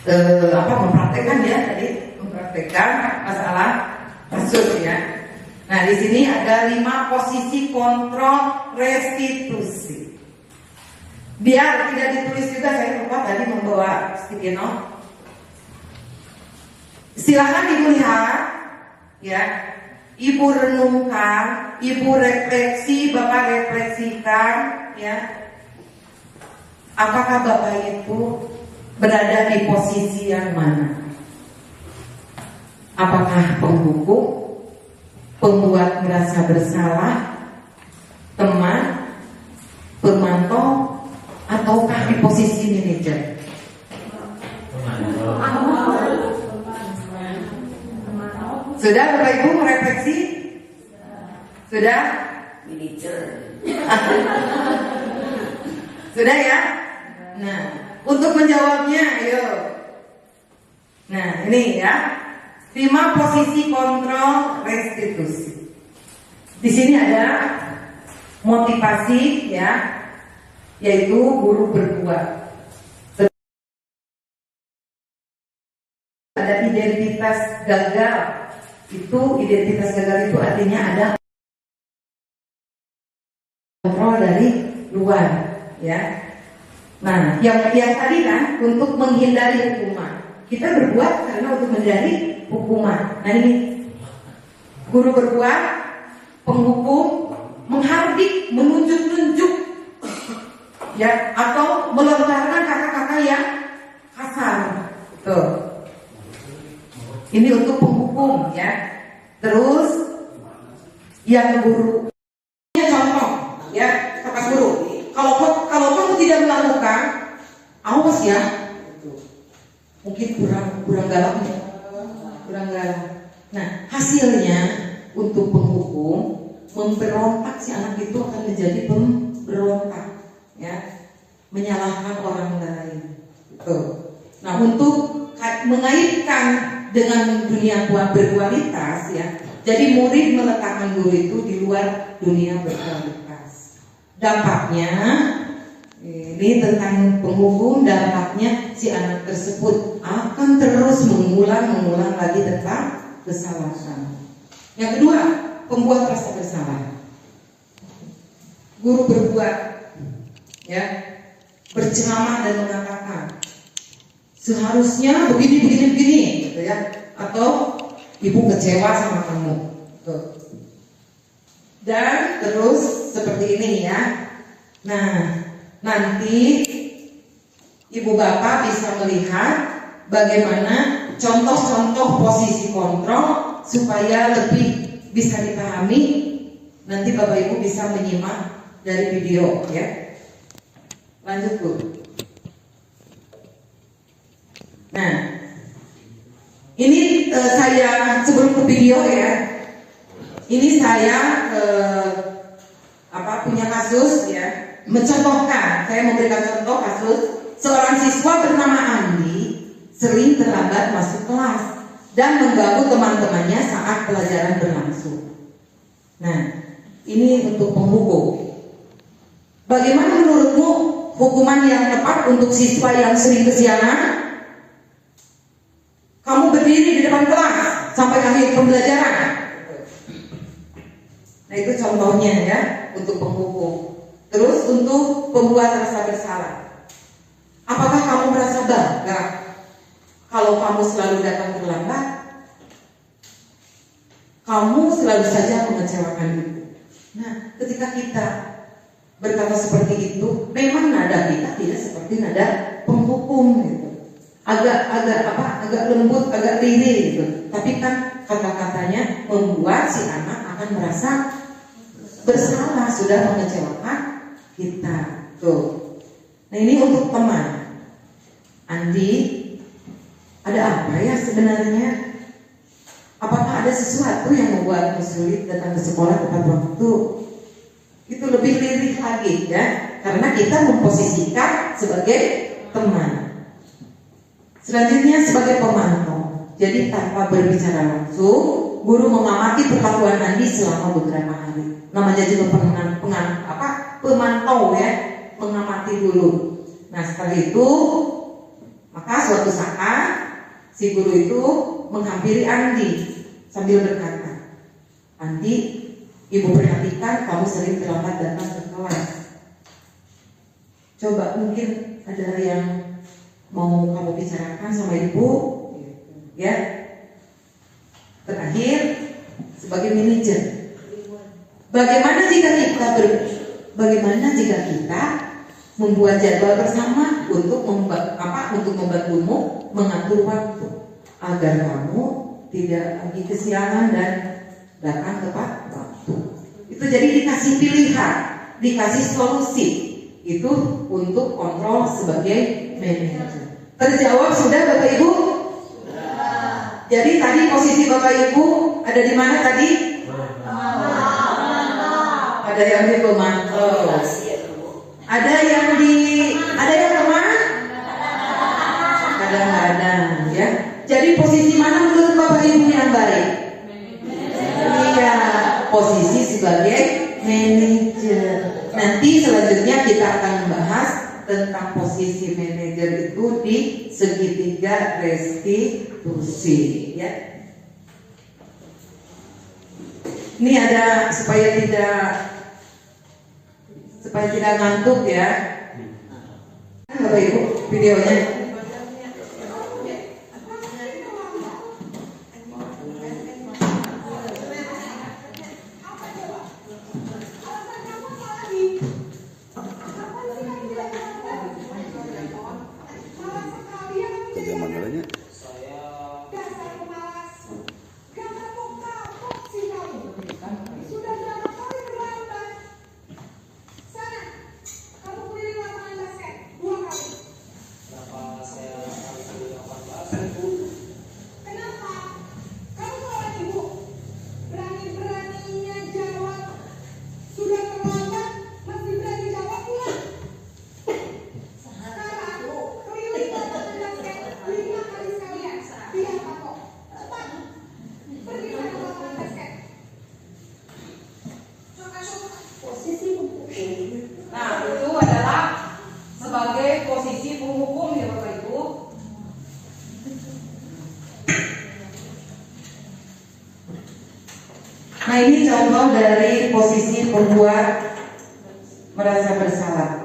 mempraktekkan, ya, tadi mempraktekkan masalah kasus, ya. Nah, di sini ada 5 posisi kontrol restitusi. Biar tidak ditulis juga, saya lupa tadi membawa sticky note. Silakan Ibu lihat, ya. Ibu renungkan, Ibu refleksi, Bapak refleksikan, ya. Apakah Bapak itu berada di posisi yang mana? Apakah penghukum, pembuat merasa bersalah, teman, pemantau, ataukah di posisi manajer? Sudah Bapak Ibu merefleksi? Sudah? Manajer. Sudah, ya? Nah, untuk menjawabnya, ayo. Nah, ini, ya. 5 posisi kontrol restitusi. Di sini ada motivasi, ya, yaitu guru berbuat. ada identitas gagal. Identitas gagal itu artinya ada kontrol dari luar, ya. Nah, yang tadi kan untuk menghindari hukuman. Kita berbuat karena untuk menghindari hukuman. Nah ini guru berbuat, penghukum menghardik, menunjuk-nunjuk, ya, atau melontarkan kata-kata yang kasar. Tuh. Ini untuk penghukum, ya. Terus yang guru, contoh, ya, kata guru. Kalau kamu tidak melakukan, awas ya. Mungkin kurang galak. Nah, hasilnya untuk penghukum memberontak, si anak itu akan menjadi pemberontak, ya, menyalahkan orang lain. Gitu. Nah, untuk mengaitkan dengan dunia berkualitas, ya, jadi murid meletakkan guru itu di luar dunia berkualitas. Dampaknya ini tentang penghukum, dampaknya si anak tersebut akan terus mengulang lagi tentang kesalahan. Yang kedua, pembuat rasa bersalah. Guru berbuat, ya, berceramah dan mengatakan seharusnya begini, gitu ya, atau ibu kecewa sama kamu, gitu. Dan terus seperti ini, ya. Nah, nanti ibu bapak bisa melihat bagaimana contoh-contoh posisi kontrol supaya lebih bisa dipahami. Nanti bapak ibu bisa menyimak dari video, ya. Lanjut, Bu. Nah, ini saya sebelum ke video, ya. Ini saya punya kasus, ya, mencontohkan. Saya memberikan contoh kasus seorang siswa bernama Andi sering terlambat masuk kelas dan mengganggu teman-temannya saat pelajaran berlangsung. Nah, ini untuk penghukum. Bagaimana menurutmu hukuman yang tepat untuk siswa yang sering kesiangan? Kamu berdiri di depan kelas sampai akhir pembelajaran. Nah, itu contohnya, ya, untuk penghukum. Terus untuk pembuat rasa bersalah. Apakah kamu merasa bangga kalau kamu selalu datang terlambat? Kamu selalu saja mengecewakan ibu. Nah, ketika kita berkata seperti itu, memang nada kita tidak seperti nada penghukum, gitu. Agak lembut, agak lirih, gitu. Tapi kan kata-katanya membuat si anak akan merasa bersalah sudah mengecewakan kita. Tuh. Nah, ini untuk teman. Andi, ada apa ya sebenarnya? Apakah ada sesuatu yang membuatmu sulit datang ke sekolah tepat waktu? Itu lebih lirik lagi, ya, karena kita memposisikan sebagai teman. Selanjutnya sebagai pemantau. Jadi tanpa berbicara langsung, guru mengamati perlakuan Andi selama beberapa hari. Namanya juga pemantau, ya, mengamati dulu. Nah, setelah itu, maka suatu saat si guru itu menghampiri Andi sambil berkata, Andi, ibu perhatikan kamu sering terlambat datang ke kelas. Coba mungkin ada yang mau kamu bicarakan sama ibu, ya. Terakhir, sebagai manajer, bagaimana jika kita membuat jadwal bersama untuk membantumu mengatur waktu agar kamu tidak lagi kesiangan dan datang tepat waktu. Itu jadi dikasih pilihan, dikasih solusi. Itu untuk kontrol sebagai manajer. Terjawab sudah Bapak Ibu? Sudah. Jadi tadi posisi Bapak Ibu ada di mana tadi? Ada yang di pemantau. Ada yang kemana? Kadang-kadang, ya. Jadi posisi mana menurut Bapak Ibu yang baik? Iya, posisi sebagai manajer. Nanti selanjutnya kita akan membahas tentang posisi manajer itu di segitiga restitusi ya. Ini ada supaya tidak ngantuk ya. Bapak Ibu videonya. Nah, itu adalah sebagai posisi penghukum ya Bapak Ibu. Nah, ini contoh dari posisi pembuat merasa bersalah.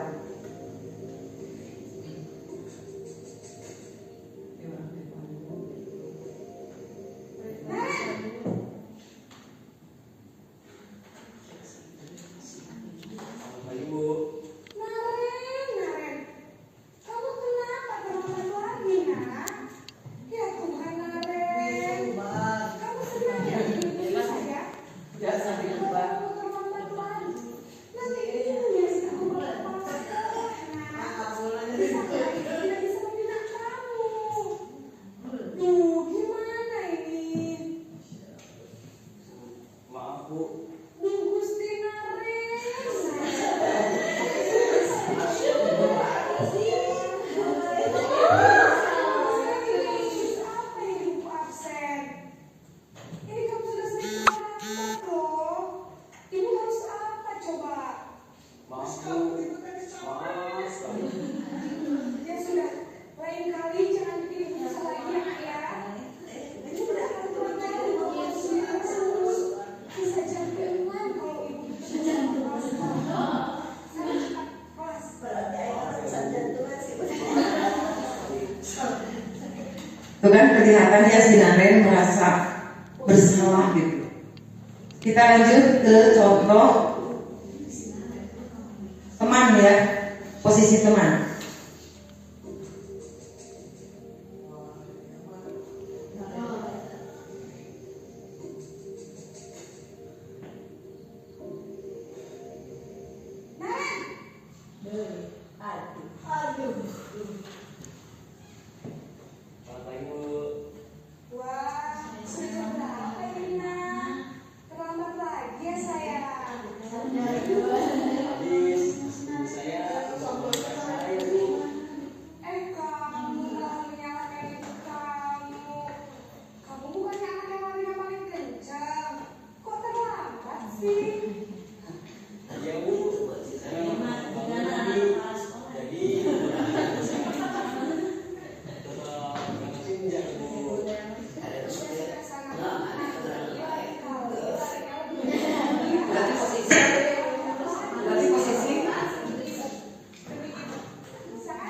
Itu kan kelihatannya si Naren merasa bersalah gitu. Kita lanjut ke contoh teman ya, posisi teman.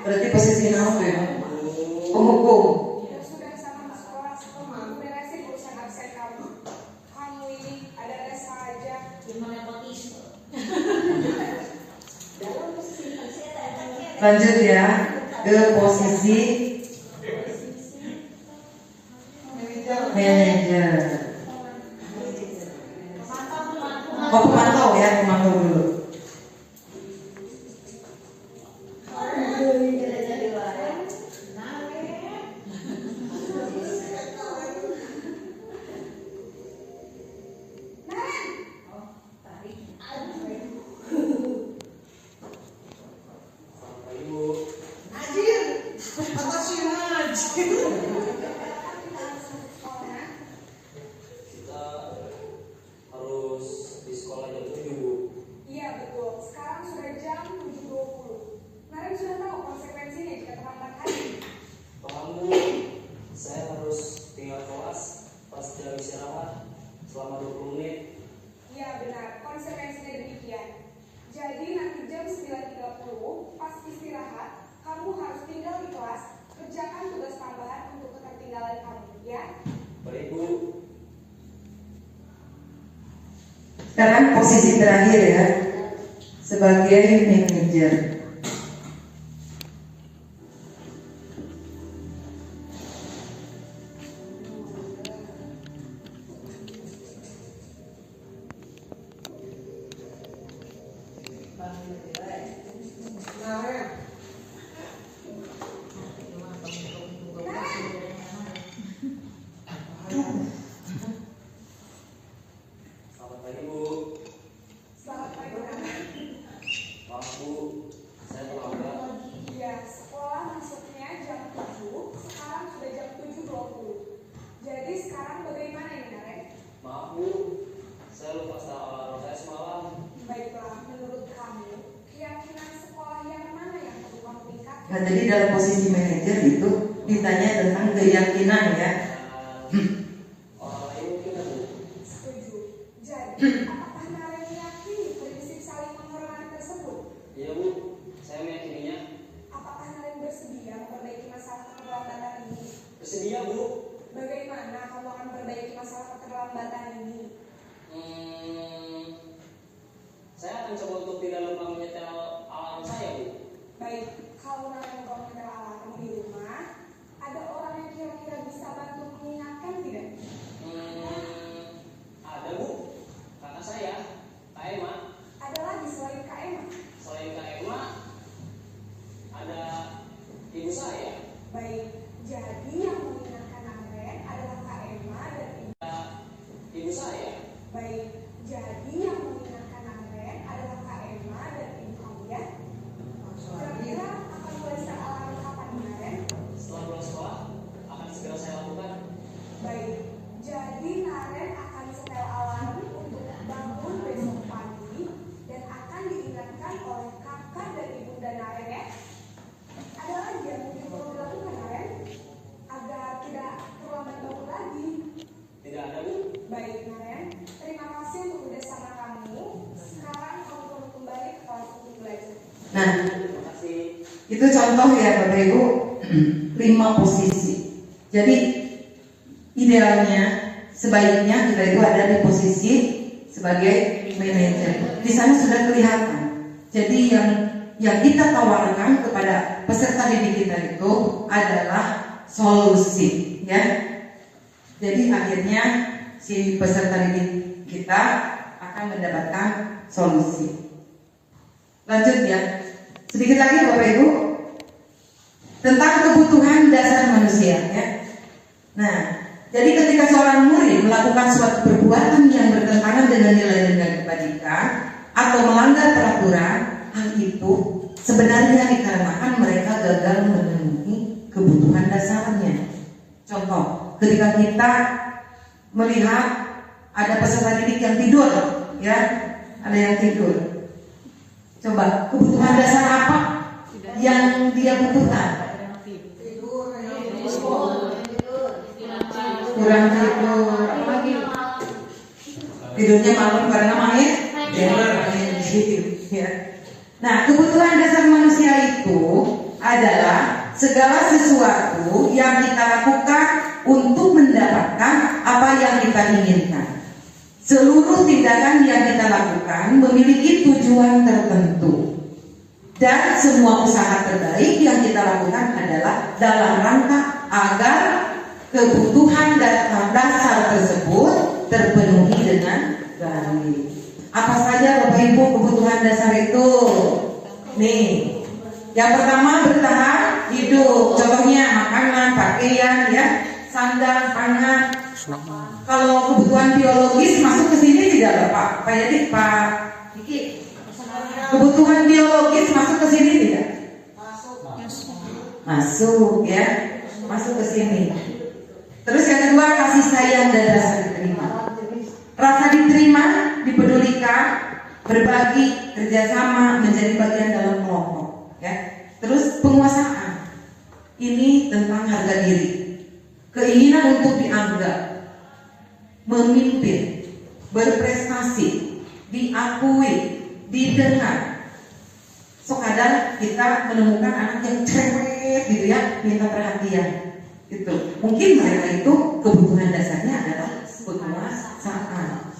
Berarti posisi apa ya? Penghukum. Sudah sama sekolah, kamu beresin urusan absen kamu. Kamu ini ada saja. Gimana nepotisme? Lanjut ya ke posisi manajer. Oh, pemantau ya, pemantau dulu. Sekarang posisi terakhir ya, sebagai manajer. Selamat pagi, anak. Maaf Bu, saya terlambat. Ya, sekolah masuknya jam 7, sekarang sudah jam 7.20. Jadi sekarang bagaimana ini, Naren? Maaf Bu, saya lupa alarm saya semalam. Baiklah, menurut kamu, keyakinan sekolah yang mana yang perlu kamu tingkatkan? Nah, jadi dalam posisi manajer itu ditanya tentang keyakinan ya. Orang lain mungkin Bu. Setuju. Jadi, apakah Naren meyakini prinsip saling menghormati tersebut? Iya Bu, saya meyakininya. Apakah Naren bersedia memperbaiki masalah keterlambatan ini? Bersedia Bu. Bagaimana kamu akan memperbaiki masalah keterlambatan ini? Saya akan coba untuk tidak lupa menyetel alarm saya Bu. Baik, kalau Naren kau menyetel alarm di rumah, ada orang yang kira-kira bisa bantu mengingatkan tidak? Ada Bu, kakak saya, Kak Emma. Ada lagi selain Kak Emma? Selain Kak Emma, ada ibu saya. Baik, jadi yang mengingatkan Naren adalah Kak Emma dan ibu. Ibu saya. Baik, jadi yang mengingatkan Naren adalah Kak Emma dan ibu kamu ya. Kira-kira akan mulai start alarm kapan Naren? Setelah pulang sekolah, akan segera saya lakukan. Baik, jadi Naren akan setel alarm untuk bangun besok pagi dan akan diingatkan oleh kakak dan ibunda Naren ya. Ada lagi yang mungkin perlu dilakukan Naren agar tidak terlambat bangun lagi. Tidak ada Bu. Baik Naren, terima kasih untuk kerjasama kamu. Sekarang kamu perlu kembali ke kelas untuk belajar. Nah, Terima kasih. itu contoh ya Bapak Ibu, 5 posisi. Jadi idealnya, sebaiknya kita itu ada di posisi sebagai manajer. Di sana sudah kelihatan. Jadi yang kita tawarkan kepada peserta didik kita itu adalah solusi, ya. Jadi akhirnya si peserta didik kita akan mendapatkan solusi. Lanjut ya. Sedikit lagi Bapak Ibu tentang kebutuhan dasar manusia ya. Nah, jadi ketika seorang murid melakukan suatu perbuatan yang bertentangan dengan nilai-nilai kebajikan atau melanggar peraturan, hal itu sebenarnya dikarenakan mereka gagal memenuhi kebutuhan dasarnya. Contoh, ketika kita melihat ada peserta didik yang tidur, ya, ada yang tidur. Coba, kebutuhan dasar apa yang dia butuhkan? Kurang tidur, apa lagi? Tidurnya malam karena main gitu, ya. Nah, kebutuhan dasar manusia itu adalah segala sesuatu yang kita lakukan untuk mendapatkan apa yang kita inginkan. Seluruh tindakan yang kita lakukan memiliki tujuan tertentu. Dan semua usaha terbaik yang kita lakukan adalah dalam rangka agar kebutuhan dasar tersebut terpenuhi dengan baik. Apa saja Bapak Ibu kebutuhan dasar itu? Nih, yang pertama bertahan hidup. Contohnya makanan, pakaian, ya, sandang, pangan. Kalau kebutuhan biologis masuk ke sini tidak, Pak? Pak Yadi, Pak Diki. Kebutuhan biologis masuk ke sini tidak? Masuk, ya, masuk ke sini. Terus yang kedua kasih sayang dan rasa diterima. Rasa diterima, dipedulikan, berbagi, kerjasama, menjadi bagian dalam kelompok. Ya. Terus penguasaan, ini tentang harga diri, keinginan untuk dianggap, memimpin, berprestasi, diakui, didengar. So kadang kita menemukan anak yang cerewet gitu ya, minta perhatian. Itu mungkin mereka itu kebutuhan dasarnya adalah penguasaan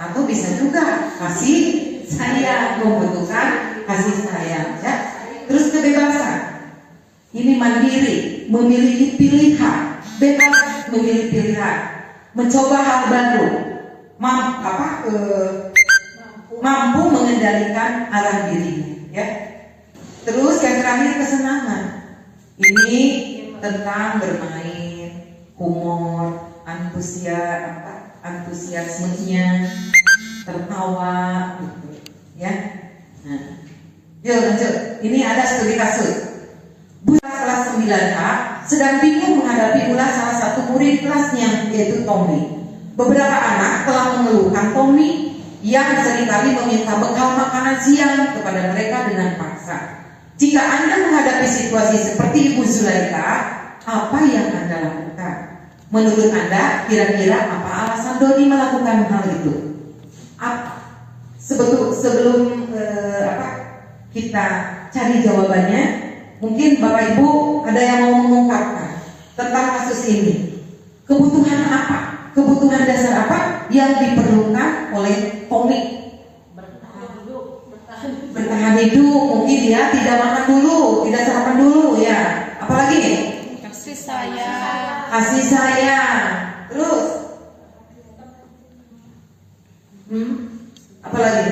Atau bisa juga kasih sayang, membutuhkan kasih sayang, ya. Terus kebebasan. Ini mandiri, memiliki pilihan, bebas memilih pilihan, mencoba hal baru, mampu mengendalikan arah dirinya, ya. Terus yang terakhir kesenangan. Ini tentang bermain, humor, antusiasmenya, tertawa, gitu, ya. Nah, yuk lanjut. Ini ada studi kasus. Bulan kelas 9A sedang bingung menghadapi ulah salah satu murid kelasnya, yaitu Tommy. Beberapa anak telah mengeluhkan Tommy yang seringkali meminta bekal makanan siang kepada mereka dengan paksa. Jika Anda menghadapi situasi seperti Ibu Zulaika, apa yang Anda lakukan? Menurut Anda, kira-kira apa alasan Doni melakukan hal itu? Sebelum kita cari jawabannya, mungkin Bapak Ibu ada yang mau mengungkapkan tentang kasus ini. Kebutuhan apa? Kebutuhan dasar apa yang diperlukan oleh Tommy? Bertahan hidup, mungkin ya, tidak makan dulu, tidak sarapan dulu, ya. Apalagi? Kasih sayang. Kasih sayang. Terus? Apalagi?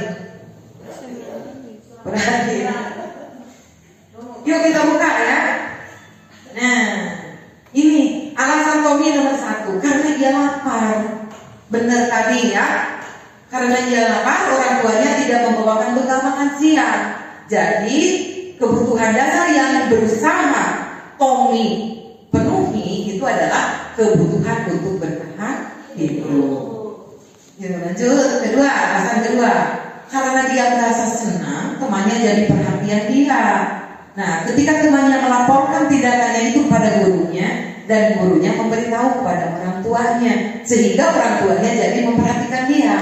Perhatian. Yuk kita buka ya. Nah, ini alasan Tommy nomor 1, karena dia lapar. Benar tadi ya. Karena dia lapar, orang tuanya tidak membawakan bekal makan siang. Jadi kebutuhan dasar yang berusaha Tommy penuhi itu adalah kebutuhan untuk bertahan hidup. Ya, lanjut kedua, alasan kedua, karena dia merasa senang temannya jadi perhatian dia. Nah, ketika temannya melaporkan tindakannya itu pada gurunya, dan gurunya memberitahu kepada orang tuanya, sehingga orang tuanya jadi memperhatikan dia,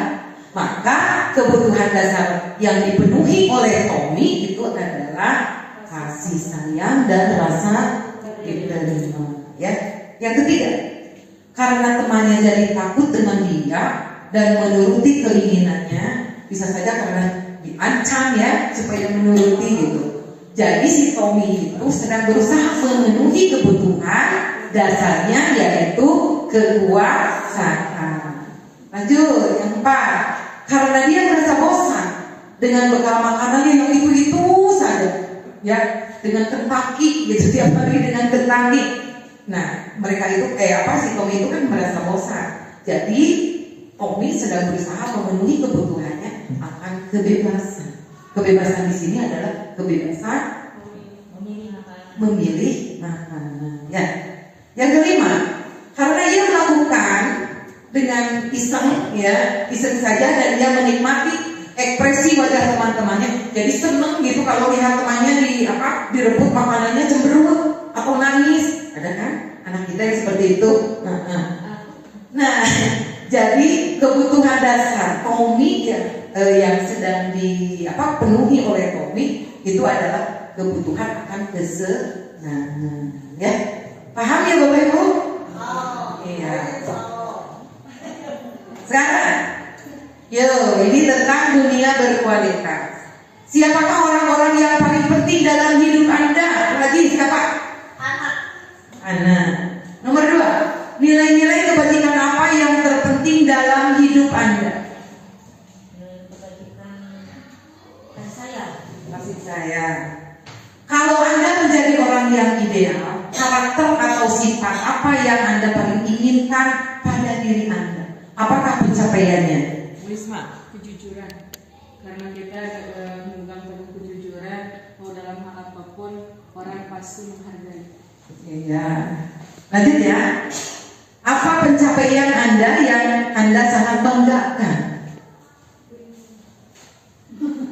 maka kebutuhan dasar yang dipenuhi oleh Tommy itu adalah kasih sayang dan rasa diterima. Ya, yang ketiga, karena temannya jadi takut dengan dia dan menuruti keinginannya, bisa saja karena diancam ya supaya menuruti gitu. Jadi si Tommy itu sedang berusaha memenuhi kebutuhan dasarnya, yaitu kekuasaan. Lanjut, yang 4, karena dia merasa bosan dengan bekal makanannya yang itu saja, ya, dengan Kentucky gitu, tiap hari dengan Kentucky. Nah, mereka itu si Tommy itu kan merasa bosan. Jadi Tommy sedang berusaha memenuhi kebutuhannya akan kebebasan. Kebebasan di sini adalah kebebasan memilih makanan. Ya. Yang kelima, karena ia melakukan dengan iseng, ya, iseng saja, dan dia menikmati ekspresi wajah teman-temannya. Jadi seneng gitu kalau lihat temannya direbut makanannya, cemberut atau nangis. Ada kan anak kita yang seperti itu. Nah, jadi kebutuhan dasar Tommy yang sedang dipenuhi oleh Tommy itu adalah kebutuhan akan kesenangan. Ya, paham ya Bapak Ibu? Iya. Sekarang, ini tentang dunia berkualitas. Siapakah orang-orang yang paling penting dalam hidup Anda? Lagi siapa? Anak. Nomor 2, nilai-nilai kebajikan apa yang terpenting dalam hidup Anda? Kasih sayang. Kalau Anda menjadi orang yang ideal, karakter atau sifat apa yang Anda paling inginkan pada diri Anda? Apakah pencapaiannya? Wisma, kejujuran. Karena kita memegang teguh kejujuran, mau dalam hal apapun orang pasti menghargai. Iya. Lanjut ya. Apa pencapaian Anda yang Anda sangat banggakan?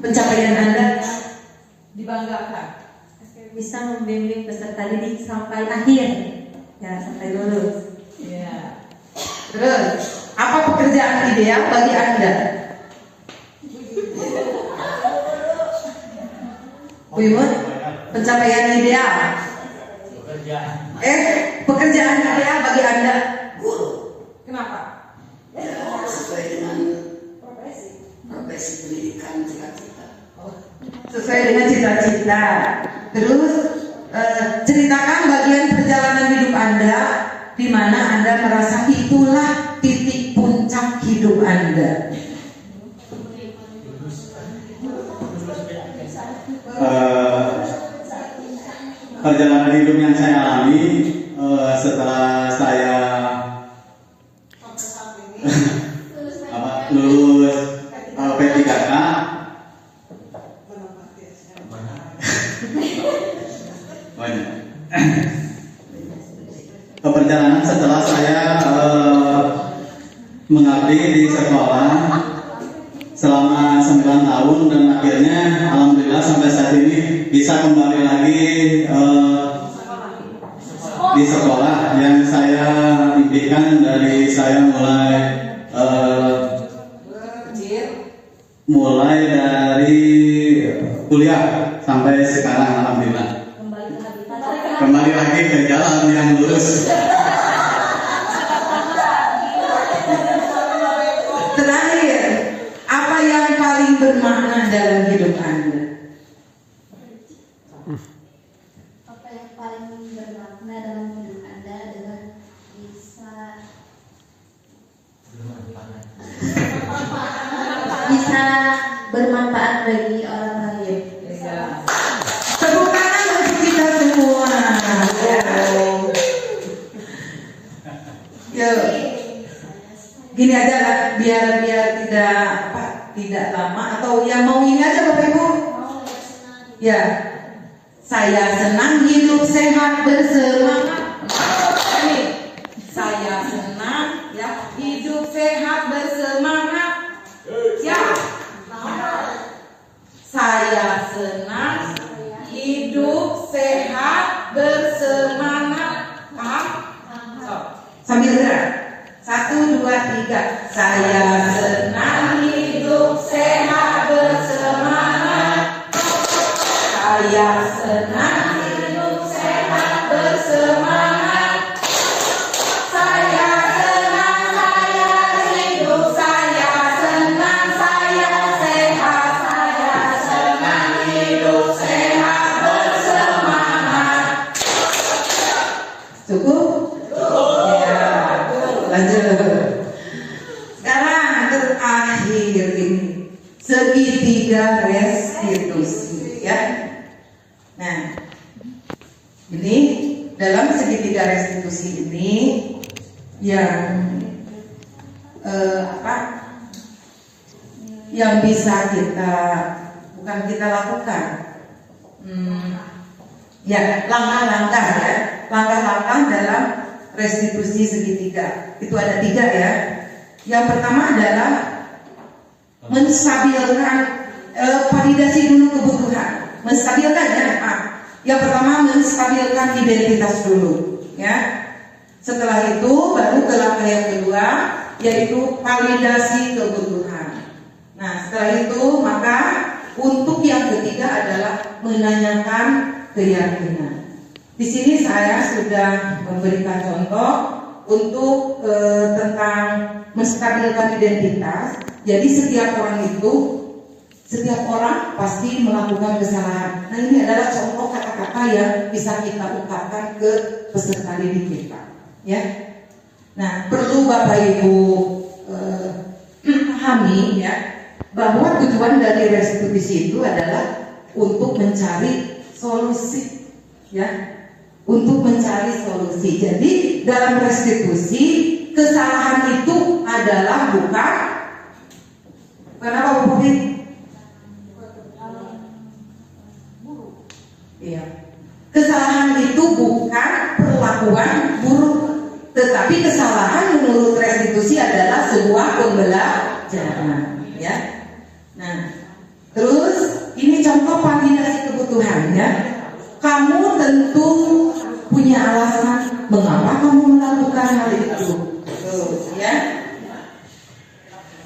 Pencapaian Anda dibanggakan. Bisa membimbing peserta didik sampai akhir, ya, sampai lulus. Ya. Terus, apa pekerjaan ideal bagi Anda? Bu Imun, pencapaian ideal. Pekerjaan ideal bagi Anda. Guru. Kenapa? Ya, sesuai dengan sesuai dengan cita-cita. Terus ceritakan bagian perjalanan hidup Anda di mana Anda merasa itulah titik puncak hidup Anda. Perjalanan hidup yang saya alami setelah saya lulus P3K. Perjalanan setelah saya mengabdi di sekolah selama 9 tahun dan akhirnya alhamdulillah sampai saat ini bisa kembali lagi di sekolah yang saya impikan dari saya mulai dari kuliah sampai sekarang alhamdulillah kembali lagi ke jalan yang lurus. Terakhir, apa yang paling bermakna dalam hidup Anda? Apa yang paling bermakna dalam hidup Anda adalah bisa bermanfaat bagi orang lain. Tepuk tangan untuk kita semua. Yuk. Gini aja lah, biar tidak lama atau yang mau ini aja Bapak Ibu. Ya. Saya senang hidup sehat bersemangat. Saya senang ya hidup sehat bersemangat. Ya. Saya senang hidup sehat bersemangat. Paham? So, sambil gerak. 1, 2, 3. Saya senang hidup sehat bersemangat. Saya senang hidup sehat bersemangat. Saya senang hidup, saya senang sehat, saya senang hidup sehat bersemangat. Cukup? Ya, lanjut. Sekarang terakhir ini segitiga restitusi, ya. Nah, ini dalam segitiga restitusi ini yang yang bisa bukan kita lakukan, ya langkah-langkah dalam restitusi segitiga itu ada 3 ya. Yang pertama adalah menstabilkan validasi dulu kebutuhan. Menstabilkan ya. Yang pertama menstabilkan identitas dulu, ya. Setelah itu baru ke langkah yang kedua yaitu validasi kebutuhan. Nah, setelah itu maka untuk yang ketiga adalah menanyakan keyakinan. Di sini saya sudah memberikan contoh untuk tentang menstabilkan identitas. Jadi setiap orang pasti melakukan kesalahan. Nah, ini adalah contoh kata-kata yang bisa kita ungkapkan ke peserta didik kita, ya. Nah, perlu Bapak Ibu pahami ya bahwa tujuan dari restitusi itu adalah untuk mencari solusi, ya. Untuk mencari solusi. Jadi dalam restitusi kesalahan itu adalah bukan kenapa Bu? Iya. Kesalahan itu bukan perlakuan buruk, tetapi kesalahan menurut restitusi adalah sebuah pembelajaran, ya. Nah, terus ini contoh validasi kebutuhan, ya. Kamu tentu punya alasan mengapa kamu melakukan hal itu, ya.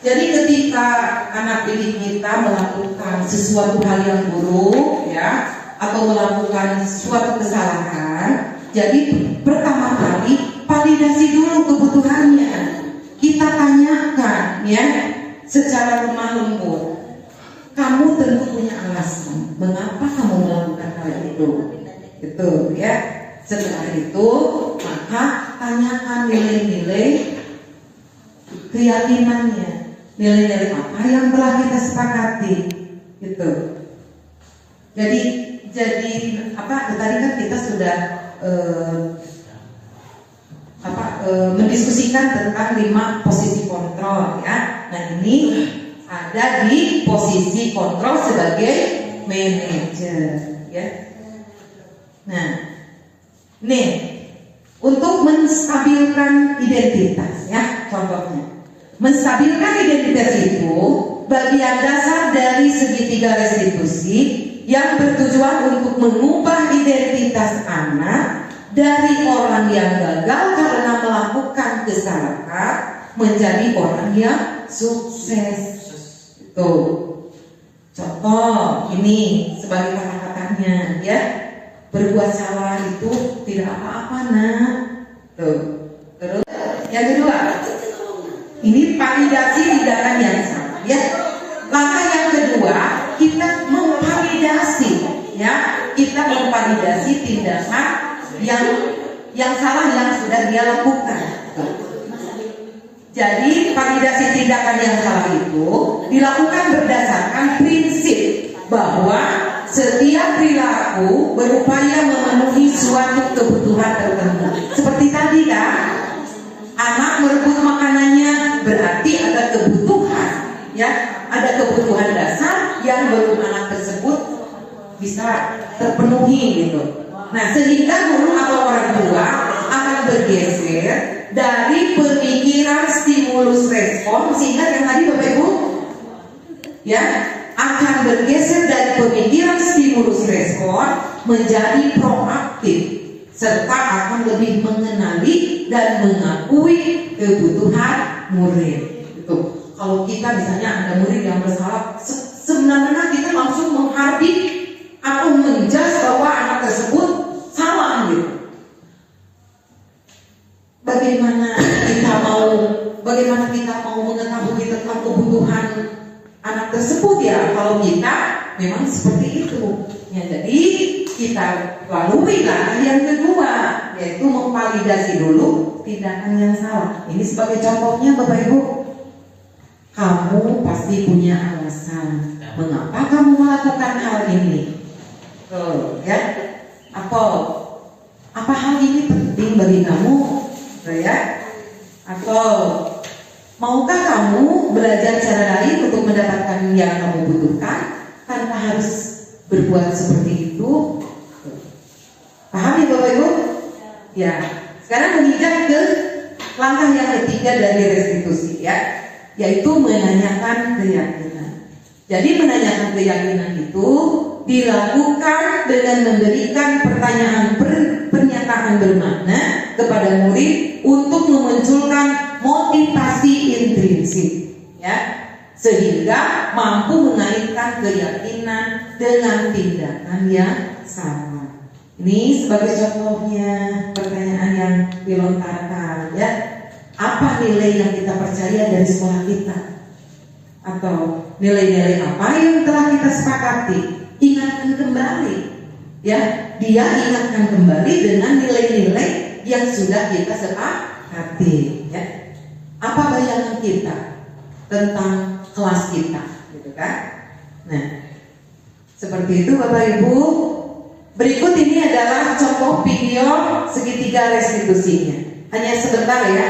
Jadi ketika anak didik kita melakukan sesuatu hal yang buruk, ya, atau melakukan suatu kesalahan, jadi pertama kali validasi dulu kebutuhannya. Kita tanyakan, ya, secara lemah lembut. kamu tentu punya alasan mengapa kamu melakukan hal itu, gitu ya. Setelah itu maka tanyakan nilai-nilai keyakinannya, nilai-nilai apa yang telah kita sepakati, gitu. Jadi apa tadi kan kita sudah mendiskusikan tentang 5 posisi kontrol ya. Nah ini ada di posisi kontrol sebagai manajer ya. Nah, nih untuk menstabilkan identitas ya, contohnya menstabilkan identitas itu bagian dasar dari segitiga restitusi yang bertujuan untuk mengubah identitas anak dari orang yang gagal karena melakukan kesalahan menjadi orang yang sukses. Tuh, contoh ini sebagai kata-katanya ya, berbuat salah itu tidak apa-apa nak. Tuh, terus yang kedua, ini validasi tindakan yang salah ya. Langkah yang kedua, kita memvalidasi ya, kita memvalidasi tindakan yang salah yang sudah dia lakukan. Jadi validasi tindakan yang salah itu dilakukan berdasarkan prinsip bahwa setiap perilaku berupaya memenuhi suatu kebutuhan tertentu. Seperti tadi kan, anak merebut makanannya berarti ada kebutuhan, ya, ada kebutuhan dasar yang belum anak tersebut bisa terpenuhi gitu. Nah, sehingga guru atau orang tua akan bergeser dari pemikiran stimulus respon, sehingga yang tadi Bapak Ibu ya, akan bergeser dari pemikiran stimulus respon menjadi proaktif, serta akan lebih mengenali dan mengakui kebutuhan murid. Itu kalau kita misalnya ada murid yang bersalah, sebenarnya kita langsung menghardik atau menjudge bahwa anak tersebut salah gitu. Bagaimana kita mau mengetahui tentang kebutuhan anak tersebut ya, kalau kita memang seperti itu ya. Jadi kita lalui langkah yang kedua, yaitu memvalidasi dulu tindakan yang salah. Ini sebagai contohnya Bapak Ibu, kamu pasti punya alasan mengapa kamu melakukan hal ini. Ya, apa hal ini penting bagi kamu, ya? Atau maukah kamu belajar cara lain untuk mendapatkan yang kamu butuhkan tanpa harus berbuat seperti itu? Paham ya Bapak Ibu? Ya. Sekarang menginjak ke langkah yang ketiga dari restitusi ya, yaitu menanyakan keyakinan. Jadi menanyakan keyakinan itu dilakukan dengan memberikan pernyataan bermakna kepada murid untuk memunculkan motivasi intrinsik ya, sehingga mampu mengaitkan keyakinan dengan tindakan yang salah. Ini sebagai contohnya pertanyaan yang dilontarkan ya, apa nilai yang kita percaya dari sekolah kita, atau nilai-nilai apa yang telah kita sepakati. Ingatkan kembali ya, dia ingatkan kembali dengan nilai-nilai yang sudah kita sepakati ya. Apa bayangan kita tentang kelas kita gitu kan. Nah, seperti itu Bapak Ibu. Berikut ini adalah contoh video segitiga restitusinya, hanya sebentar ya.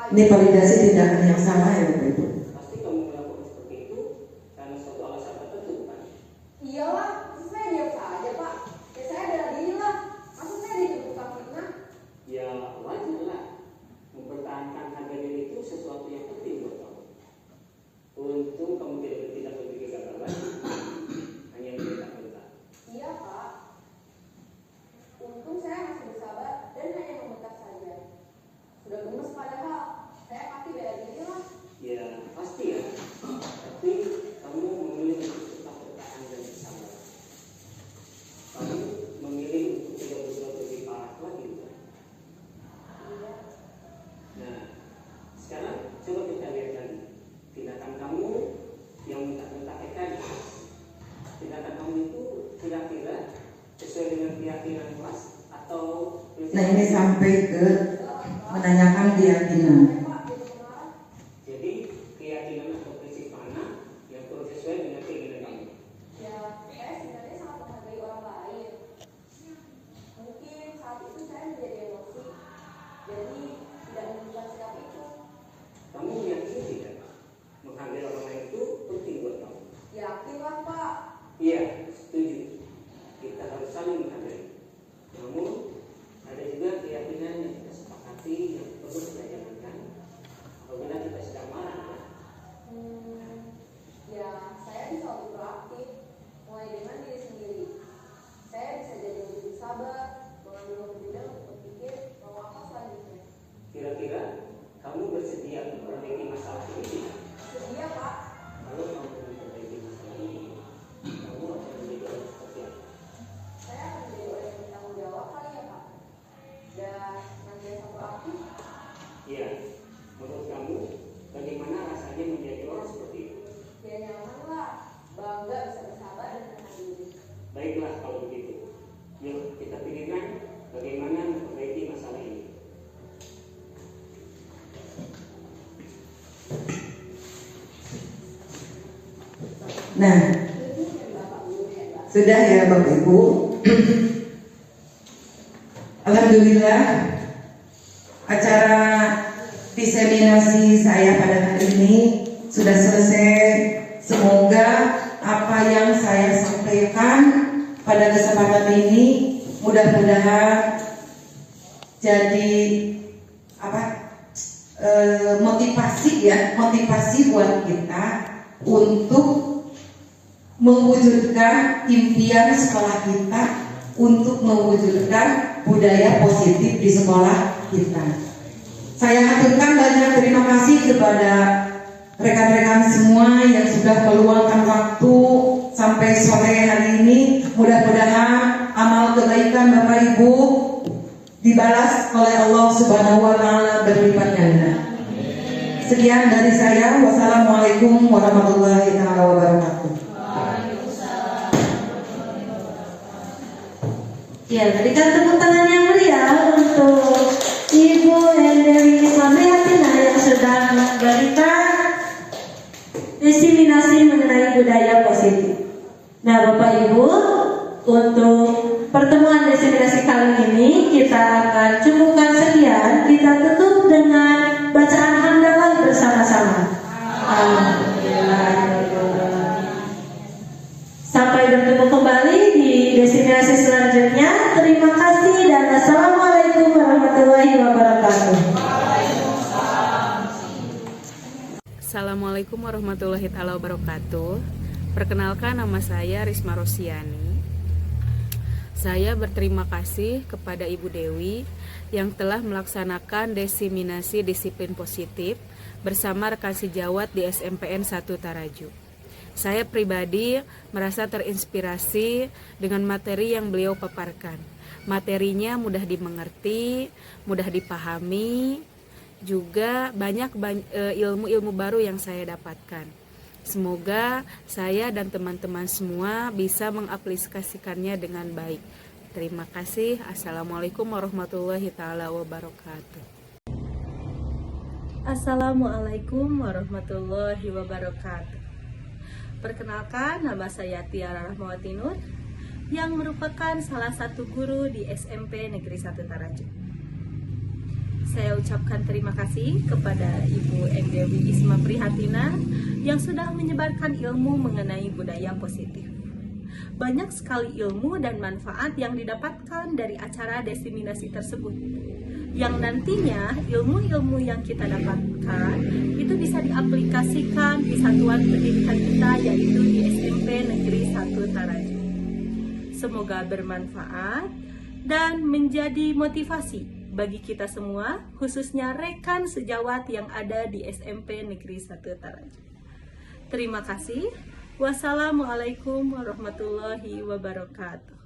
Ini validasi tindakan yang salah ya Bapak Ibu. Pasti kamu melakukan seperti itu tindakan kamu itu kira-kira sesuai dengan keyakinan kelas atau Nah ini sampai ke menanyakan keyakinan. jadi keyakinan atau prinsip mana yang perlu sesuai dengan keinginan kamu? Ya, saya sebenarnya sangat menghargai orang lain. Mungkin saat itu saya menjadi emosi, jadi tidak menunjukkan sikap itu. Kamu meyakini tidak menghargai orang lain itu penting buat kamu? Yakinlah Pak. Iya, setuju. Kita harus saling menghargai. Namun ada juga keyakinan yang kita sepakati yang perlu kita jalankan apabila kita sedang marah. Ya, saya bisa lebih proaktif, mulai dengan diri sendiri. Saya bisa jadi lebih sabar, mengambil waktu jeda untuk berpikir mau apa selanjutnya. Kira-kira kamu bersedia memperbaiki masalah ini tidak? Sedia Pak. Kalau kamu memperbaiki masalah ini, kamu akan menjadi orang seperti apa? Saya akan menjadi orang yang bertanggung jawab kali ya Pak. Dan senantiasa proaktif. Iya, menurut kamu bagaimana rasanya menjadi orang seperti itu? Ya nyaman lah, bangga bisa bersahabat dan menahan diri. Baiklah kalau begitu. Yuk kita pikirkan bagaimana memperbaiki masalah ini. Nah, sudah ya Bapak Ibu. Alhamdulillah acara diseminasi saya pada hari ini sudah selesai. Semoga apa yang saya sampaikan pada kesempatan ini mudah-mudahan jadi motivasi buat kita untuk mewujudkan impian sekolah kita, untuk mewujudkan budaya positif di sekolah kita. Saya haturkan banyak terima kasih kepada rekan-rekan semua yang sudah meluangkan waktu sampai sore hari ini. Mudah-mudahan amal kebaikan Bapak Ibu dibalas oleh Allah Subhanahu wa taala berlipat ganda. Sekian dari saya. Wassalamualaikum warahmatullahi wabarakatuh. Ya, berikan tepuk tangan yang meriah untuk Ibu Dewi Ismaprihatina yang sudah memberikan diseminasi mengenai budaya positif. Nah, Bapak Ibu, untuk pertemuan diseminasi kali ini kita akan cukupkan sekian. Kita tutup dengan bacaan hamdalah bersama-sama. Alhamdulillah. Sampai bertemu kembali di destinasi selanjutnya. Terima kasih dan assalamualaikum warahmatullahi wabarakatuh. Assalamualaikum warahmatullahi wabarakatuh. Perkenalkan, nama saya Risma Rosiani. Saya berterima kasih kepada Ibu Dewi yang telah melaksanakan diseminasi disiplin positif bersama rekan sejawat di SMPN 1 Taraju. Saya pribadi merasa terinspirasi dengan materi yang beliau paparkan. Materinya mudah dimengerti, mudah dipahami, juga banyak ilmu-ilmu baru yang saya dapatkan. Semoga saya dan teman-teman semua bisa mengaplikasikannya dengan baik. Terima kasih. Assalamualaikum warahmatullahi wabarakatuh. Assalamualaikum warahmatullahi wabarakatuh. Perkenalkan, nama saya Tiara Rahmawati Nur yang merupakan salah satu guru di SMP Negeri 1 Taraju. Saya ucapkan terima kasih kepada Ibu Dewi Ismaprihatina yang sudah menyebarkan ilmu mengenai budaya positif. Banyak sekali ilmu dan manfaat yang didapatkan dari acara diseminasi tersebut, yang nantinya ilmu-ilmu yang kita dapatkan itu bisa diaplikasikan di satuan pendidikan kita, yaitu di SMP Negeri 1 Taraju. Semoga bermanfaat dan menjadi motivasi bagi kita semua, khususnya rekan sejawat yang ada di SMP Negeri 1 Taraju. Terima kasih. Wassalamualaikum warahmatullahi wabarakatuh.